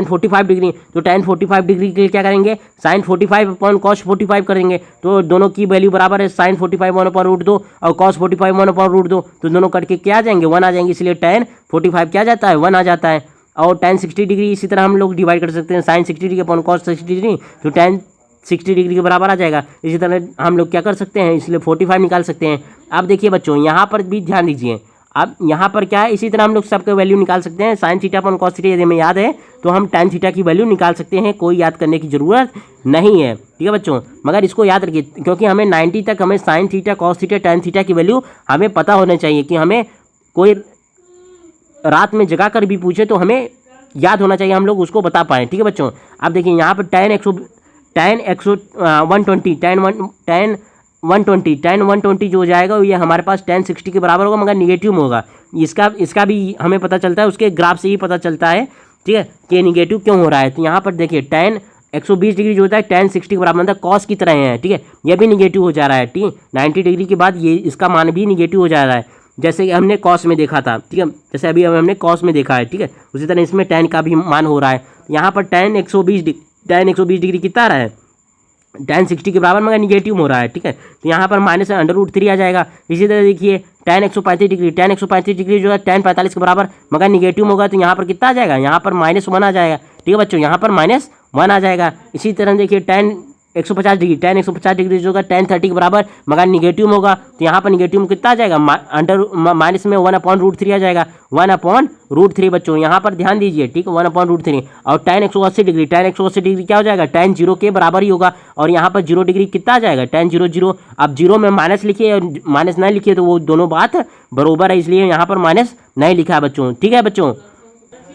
45 डिग्री, तो tan 45 डिग्री के लिए क्या करेंगे, साइन 45 अपॉन cos 45 करेंगे, तो दोनों की वैल्यू बराबर है, साइन 45 1/√2 और cos 45 1/√2, तो दोनों कट के क्या आ जाएंगे 1 आ जाएंगे, इसलिए tan 45 क्या आ जाता है 1 आ जाता है। और tan 60 डिग्री इसी तरह हम लोग डिवाइड कर सकते हैं, sine 60 degree upon cos 60 degree, तो tan 60 डिग्री के बराबर आ जाएगा। इसी तरह हम लोग क्या कर सकते हैं, इसलिए 45 निकाल सकते हैं। अब देखिए बच्चों यहाँ पर भी ध्यान दीजिए, अब यहाँ पर क्या है, इसी तरह हम लोग सबका वैल्यू निकाल सकते हैं। साइन थीटा अपन कॉस थीटा यदि हमें याद है तो हम tan थीटा की वैल्यू निकाल सकते हैं, कोई याद करने की ज़रूरत नहीं है। ठीक है बच्चों, मगर इसको याद रखिए क्योंकि हमें 90 तक हमें sine theta cos theta tan theta की वैल्यू हमें पता होना चाहिए कि हमें कोई रात में जगा कर भी पूछे तो हमें याद होना चाहिए, हम लोग उसको बता पाएँ। ठीक है बच्चों, अब देखिए यहाँ पर tan 120 जो हो जाएगा ये हमारे पास tan 60 के बराबर होगा, मगर निगेटिव में होगा। इसका भी हमें पता चलता है, उसके ग्राफ से ही पता चलता है। ठीक है, कि निगेटिव क्यों हो रहा है। तो यहाँ पर देखिए tan 120 डिग्री जो होता है tan 60 के बराबर, मतलब कॉस की तरह है। ठीक है, ये भी निगेटिव हो जा रहा है। ठीक है, 90 डिग्री के बाद ये इसका मान भी निगेटिव हो जा रहा है, जैसे कि हमने कॉस में देखा था। ठीक है, जैसे अभी हमने कॉस में देखा है। ठीक है, उसी तरह इसमें tan का भी मान हो रहा है। यहाँ पर tan 120 डिग्री कितना आ रहा है, tan 60 के बराबर, मगर निगेटिव हो रहा है। ठीक है, तो यहाँ पर -√3 आ जाएगा। इसी तरह देखिए tan 135 डिग्री जो है tan 45 के बराबर, मगर निगेटिव होगा, तो यहाँ पर कितना आ जाएगा, यहाँ पर -1 आ जाएगा। ठीक है बच्चों, यहाँ पर -1 आ जाएगा। इसी तरह देखिए tan 150 डिग्री जो होगा tan 30 के बराबर, मगर निगेटिव में होगा, तो यहाँ पर निगेटिव में कितना आ जाएगा, माइनस में 1/√3 आ जाएगा। 1/√3 बच्चों, यहाँ पर ध्यान दीजिए। ठीक है, 1/√3। और tan 180 डिग्री क्या हो जाएगा, tan 0 के बराबर ही होगा। और यहाँ पर 0 डिग्री कितना आ जाएगा, tan 0। अब 0 में माइनस लिखिए और माइनस नहीं लिखिए तो वो दोनों बात बरोबर है, इसलिए यहाँ पर माइनस नहीं लिखा है बच्चों। ठीक है बच्चों,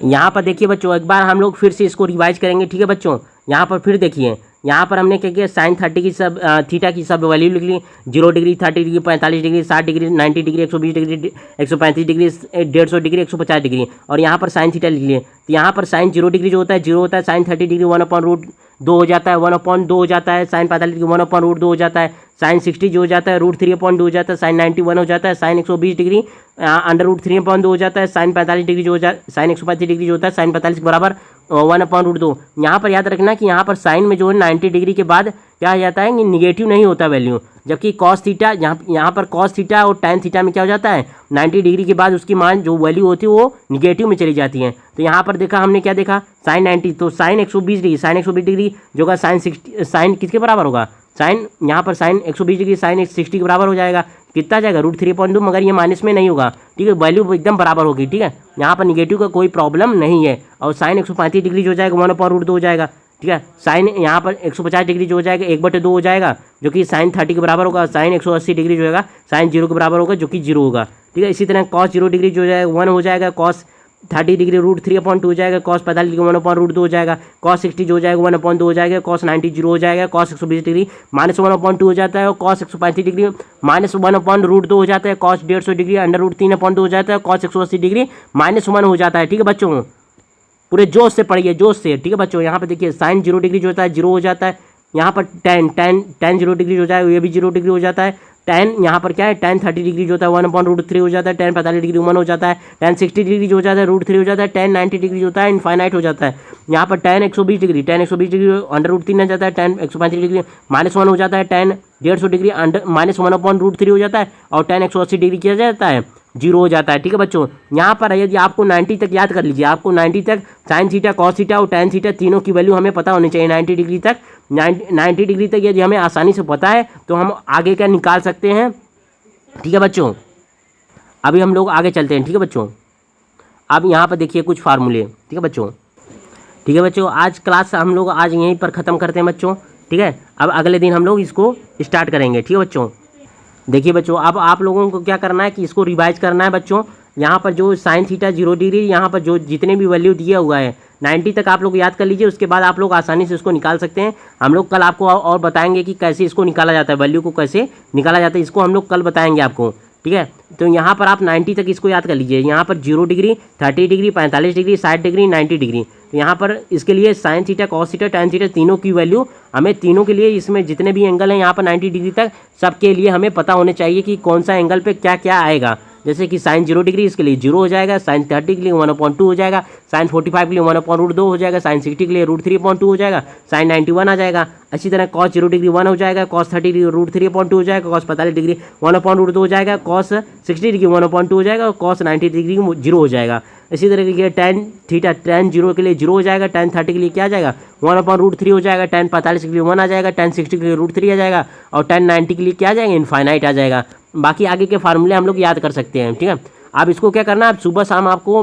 यहाँ पर देखिए बच्चों, एक बार हम लोग फिर से इसको रिवाइज करेंगे। ठीक है बच्चों, यहाँ पर फिर देखिए, यहाँ पर हमने क्या किया, साइन 30 की सब थीटा की सब वैल्यू लिख ली। 0 degree, 30 degree, 45 degree, 60 degree, 90 degree, 120 degree, 135 degree, 150 degree, 150 degree, और यहाँ पर साइन थीटा लिख लिए। तो यहाँ पर साइन 0 डिग्री जो होता है 0 होता है, साइन 30 डिग्री 1/√2 हो जाता है, 1/2 हो जाता है, साइन 45 डिग्री 1/√2 हो जाता है, साइन 60 जो हो जाता है √3/2 हो जाता है, साइन 91 हो जाता है, साइन 120 डिग्री √3/2 हो जाता है, साइन 45 डिग्री जो हो जाता साइन 135 डिग्री जो होता है साइन 45 के बराबर 1/√2। यहाँ पर याद रखना कि यहाँ पर साइन में जो है 90 डिग्री के बाद क्या हो जाता है कि निगेटिव नहीं होता वैल्यू, जबकि कॉस थीटा यहाँ पर कॉस थीटा और tan थीटा में क्या हो जाता है, 90 डिग्री के बाद उसकी मान जो वैल्यू होती है वो निगेटिव में चली जाती है। तो यहाँ पर देखा हमने क्या देखा, साइन 90, तो साइन 120 डिग्री जो होगा साइन किसके बराबर होगा, साइन यहाँ पर साइन 120 डिग्री साइन 60 के बराबर हो जाएगा। कितना जाएगा, √3/2, मगर ये माइनस में नहीं होगा। ठीक है, वैल्यू एकदम बराबर होगी। ठीक है, यहाँ पर निगेटिव का कोई प्रॉब्लम नहीं है। और साइन 135 डिग्री जो हो जाएगा 1/√2 हो जाएगा। ठीक है, साइन यहाँ पर 150 डिग्री जो हो जाएगा 1/2 हो जाएगा, जो कि साइन 30 के बराबर होगा। साइन 180 डिग्री जो होगा साइन 0 के बराबर होगा, जो कि 0 होगा। ठीक है, इसी तरह कॉस 0 डिग्री जो हो जाएगा 1 हो जाएगा, कॉस 30 डिग्री √3/2 हो जाएगा, कॉस 45 डिग्री 1/√2 हो जाएगा, कॉस 60 जो हो जाएगा 1/2 हो जाएगा, कॉस 90 0 हो जाएगा, कॉस 120 डिग्री -1/2 हो जाता है, और कॉस 135 डिग्री -1/√2 हो जाता है, कॉस 150 डिग्री √3/2 हो जाता है, कॉस 180 डिग्री -1 हो जाता है। ठीक है बच्चों, पूरे जोश से पढ़िए, जोश से। ठीक है बच्चों, यहाँ पर देखिए साइन 0 डिग्री जो होता है 0 हो जाता है। यहाँ पर tan 0 डिग्री हो जाएगा, ये भी 0 डिग्री हो जाता है। tan यहाँ पर क्या है, tan 30 डिग्री जो होता है 1/√3 हो जाता है, tan 45 डिग्री 1 हो जाता है, tan 60 डिग्री जो हो जाता है √3 हो जाता है, tan 90 डिग्री जो होता है इनफाइनाइट हो जाता है। यहाँ पर tan 120 डिग्री √3 आ जाता है, tan 135 डिग्री -1 हो जाता है, tan 150 डिग्री -1/√3 हो जाता है, और tan 180 डिग्री किया जाता है 0 हो जाता है। ठीक है बच्चों, यहाँ पर यदि आपको 90 तक याद कर लीजिए, आपको 90 तक साइन थीटा कॉस थीटा और tan थीटा तीनों की वैल्यू हमें पता होनी चाहिए। 90 डिग्री तक 90 डिग्री तक यदि हमें आसानी से पता है तो हम आगे का निकाल सकते हैं। ठीक है बच्चों, अभी हम लोग आगे चलते हैं। ठीक है बच्चों, अब यहाँ पर देखिए कुछ फार्मूले। ठीक है बच्चों, आज क्लास हम लोग आज यहीं पर ख़त्म करते हैं बच्चों। ठीक है, अब अगले दिन हम लोग इसको स्टार्ट करेंगे। ठीक है बच्चों, देखिए बच्चों, अब आप लोगों को क्या करना है कि इसको रिवाइज करना है बच्चों। यहाँ पर जो साइन थीटा 0 डिग्री, यहाँ पर जो जितने भी वैल्यू दिया हुआ है 90 तक आप लोग याद कर लीजिए, उसके बाद आप लोग आसानी से इसको निकाल सकते हैं। हम लोग कल आपको और बताएंगे कि कैसे इसको निकाला जाता है, वैल्यू को कैसे निकाला जाता है, इसको हम लोग कल बताएंगे आपको। ठीक है, तो यहाँ पर आप 90 तक इसको याद कर लीजिए। यहाँ पर 0 degree 30 degree 45 degree 60 degree 90 degree, तो यहाँ पर इसके लिए sine theta cos theta tan theta तीनों की वैल्यू हमें तीनों के लिए, इसमें जितने भी एंगल हैं यहाँ पर 90 डिग्री तक सबके लिए हमें पता होने चाहिए कि कौन सा एंगल पे क्या क्या आएगा। जैसे कि साइन 0 डिग्री इसके लिए 0 हो जाएगा, साइन 30 के लिए 1/2 हो जाएगा, साइन 45 के लिए 1/√2 हो जाएगा, साइन 60 के लिए √3/2 हो जाएगा, साइन 91 आ जाएगा। इसी तरह कॉस 0 डिग्री 1 हो जाएगा, कॉस 30 डिग्री √3/2 हो जाएगा, कॉस 45 डिग्री 1/√2 हो जाएगा, कॉस 60 डिग्री 1/2 हो जाएगा, और कॉस 90 डिग्री 0 हो जाएगा। इसी तरह के tan थीटा tan 0 के लिए 0 हो जाएगा, tan 30 के लिए क्या आ जाएगा 1/√3 हो जाएगा, tan 45 के लिए 1 आ जाएगा, tan 60 के लिए √3 आ जाएगा, और tan 90 के लिए क्या आ जाएगा इनफाइनाइट आ जाएगा। बाकी आगे के फार्मूले हम लोग याद कर सकते हैं। ठीक है, आप इसको क्या करना है, आप सुबह शाम आपको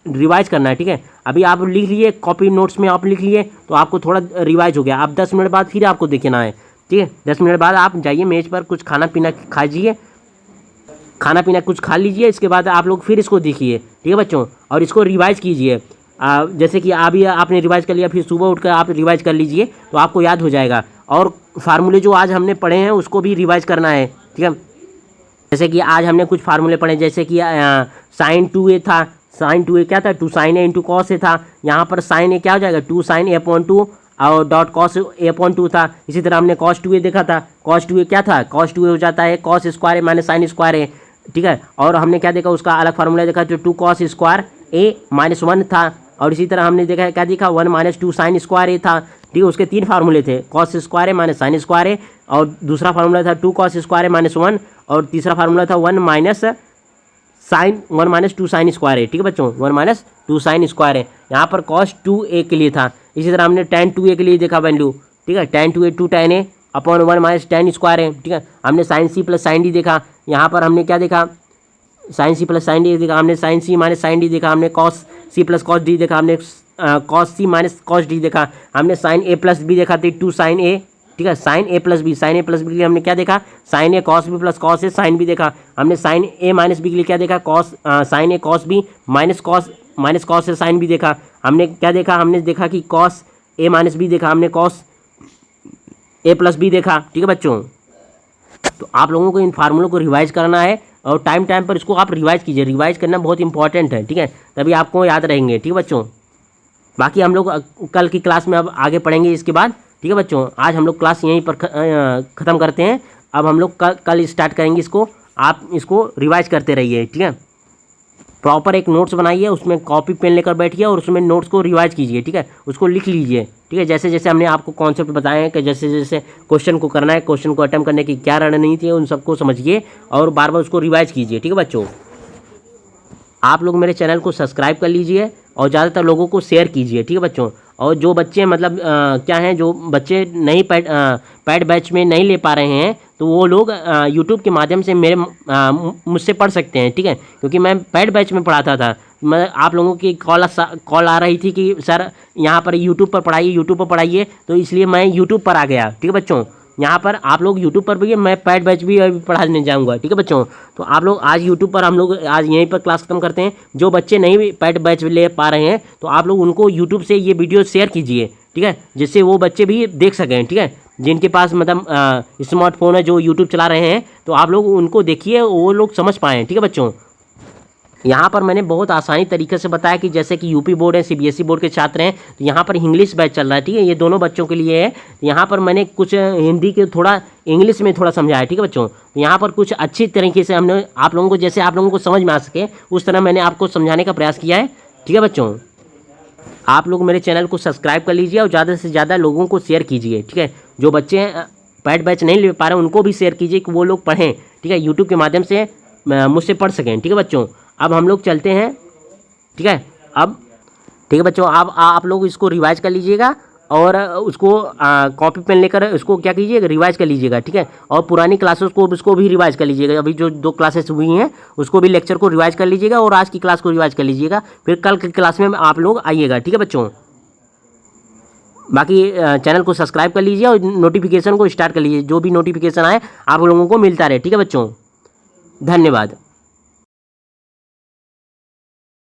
रिवाइज करना है, ठीक है। अभी आप लिख लिए कॉपी नोट्स में, आप लिख लिए तो आपको थोड़ा रिवाइज हो गया। आप 10 मिनट बाद फिर आपको देखना है, ठीक है। 10 मिनट बाद आप जाइए मेज़ पर, कुछ खाना पीना खाइए, खाना पीना कुछ खा लीजिए, इसके बाद आप लोग फिर इसको देखिए, ठीक है बच्चों, और इसको रिवाइज कीजिए। जैसे कि अभी आपने रिवाइज कर लिया, फिर सुबह उठकर आप रिवाइज कर लीजिए तो आपको याद हो जाएगा। और फार्मूले जो आज हमने पढ़े हैं उसको भी रिवाइज करना है, ठीक है। जैसे कि आज हमने कुछ फार्मूले पढ़े, जैसे कि साइन 2a था, साइन 2a क्या था, 2 sin a into cos A था। यहाँ पर साइन ए क्या हो जाएगा, 2 sin a अपॉन 2 और डॉट कॉस ए अपॉन 2 था। इसी तरह हमने कॉस 2a देखा था, कॉस 2a क्या था, कॉस 2a हो जाता है कॉस स्क्वायर ए माइनस साइन स्क्वायर ए, ठीक है। और हमने क्या देखा, उसका अलग फार्मूला देखा जो 2 cos स्क्वायर ए माइनस 1 था। और इसी तरह हमने देखा क्या देखा, 1 माइनस 2 sin स्क्वायर ए था, ठीक है। उसके 3 फार्मूले थे, कॉस स्क्वायर ए माइनस साइन स्क्वायर ए, और दूसरा फार्मूला था 2 cos स्क्वायर ए माइनस 1, और तीसरा फार्मूला था 1 माइनस 2 sin स्क्वायर ए, ठीक है बच्चों, 1 माइनस 2 sin स्क्वायर ए। यहाँ पर cos 2a के लिए था। इसी तरह हमने tan 2a के लिए देखा वैल्यू, ठीक है, tan 2a 2 tan a upon 1 minus tan square है, ठीक है। हमने sin c plus sin d देखा। यहाँ पर हमने क्या देखा, sin c plus sin d देखा, हमने sin c minus sin d देखा, हमने cos c plus cos d देखा, हमने cos c minus cos d देखा, हमने sin a प्लस b देखा थी 2 sin a, ठीक है। sin a plus b, sin a plus b के लिए हमने क्या देखा, sin a cos b plus cos a sin b देखा। हमने sin a माइनस b के लिए क्या देखा, sin a cos b minus cos a sin b देखा। हमने क्या देखा, हमने देखा कि cos a माइनस b देखा, हमने cos a प्लस b देखा, ठीक है बच्चों। तो आप लोगों को इन फार्मूलों को रिवाइज करना है और टाइम टाइम पर इसको आप रिवाइज कीजिए। रिवाइज करना बहुत इंपॉर्टेंट है, ठीक है, तभी आपको याद रहेंगे, ठीक है बच्चों। बाकी हम लोग कल की क्लास में अब आगे पढ़ेंगे इसके बाद, ठीक है बच्चों। आज हम लोग क्लास यहीं पर ख़त्म करते हैं। अब हम लोग कल स्टार्ट करेंगे इसको, आप इसको रिवाइज करते रहिए, ठीक है। प्रॉपर एक नोट्स बनाइए, उसमें कॉपी पेन लेकर बैठिए और उसमें नोट्स को रिवाइज कीजिए, ठीक है, उसको लिख लीजिए, ठीक है। जैसे जैसे हमने आपको कॉन्सेप्ट बताए हैं कि जैसे जैसे क्वेश्चन को करना है, क्वेश्चन को अटेम्प्ट करने की क्या रणनीति है, उन सबको समझिए और बार बार उसको रिवाइज कीजिए, ठीक है बच्चों। आप लोग मेरे चैनल को सब्सक्राइब कर लीजिए और ज़्यादातर लोगों को शेयर कीजिए, ठीक है बच्चों। और जो बच्चे मतलब क्या हैं, जो बच्चे नहीं पैड बैच में नहीं ले पा रहे हैं तो वो लोग यूट्यूब के माध्यम से मुझसे पढ़ सकते हैं, ठीक है। क्योंकि मैं पैड बैच में पढ़ाता था, मैं आप लोगों की कॉल आ रही थी कि सर यहाँ पर यूट्यूब पर पढ़ाइए, तो इसलिए मैं यूट्यूब पर आ गया, ठीक है बच्चों। यहाँ पर आप लोग यूट्यूब पर भी, मैं पैड बैच भी अभी पढ़ाने जाऊँगा, ठीक है बच्चों। तो आप लोग आज यूट्यूब पर, हम लोग आज यहीं पर क्लास खत्म करते हैं। जो बच्चे नहीं पैड बैच ले पा रहे हैं तो आप लोग उनको यूट्यूब से ये वीडियो शेयर कीजिए, ठीक है, जिससे वो बच्चे भी देख सकें, ठीक है। जिनके पास मतलब स्मार्टफोन है, जो यूट्यूब चला रहे हैं, तो आप लोग उनको देखिए, वो लोग समझ पाएँ, ठीक है बच्चों। यहाँ पर मैंने बहुत आसानी तरीके से बताया कि जैसे कि यूपी बोर्ड है, सीबीएसई बोर्ड के छात्र हैं, तो यहाँ पर इंग्लिश बैच चल रहा है, ठीक है, ये दोनों बच्चों के लिए है। यहाँ पर मैंने कुछ हिंदी के थोड़ा इंग्लिश में थोड़ा समझाया, ठीक है बच्चों। तो यहाँ पर कुछ अच्छी तरीके से हमने आप लोगों को, जैसे आप लोगों को समझ में आ सके उस तरह मैंने आपको समझाने का प्रयास किया है, ठीक है बच्चों। आप लोग मेरे चैनल को सब्सक्राइब कर लीजिए और ज़्यादा से ज़्यादा लोगों को शेयर कीजिए, ठीक है। जो बच्चे पैड बैच नहीं ले पा रहे उनको भी शेयर कीजिए कि वो लोग पढ़ें, ठीक है, यूट्यूब के माध्यम से मुझसे पढ़ सकें, ठीक है बच्चों। अब हम लोग चलते हैं, ठीक है। अब ठीक है बच्चों, आप लोग इसको रिवाइज कर लीजिएगा और उसको कॉपी पेन लेकर उसको क्या कीजिएगा, रिवाइज कर लीजिएगा, ठीक है। और पुरानी क्लासेस को उसको भी रिवाइज कर लीजिएगा। अभी जो 2 क्लासेस हुई हैं उसको भी लेक्चर को रिवाइज कर लीजिएगा और आज की क्लास को रिवाइज कर लीजिएगा। फिर कल की क्लास में आप लोग आइएगा, ठीक है बच्चों। बाकी चैनल को सब्सक्राइब कर लीजिए और नोटिफिकेशन को स्टार्ट कर लीजिए, जो भी नोटिफिकेशन आए आप लोगों को मिलता रहे, ठीक है बच्चों। धन्यवाद।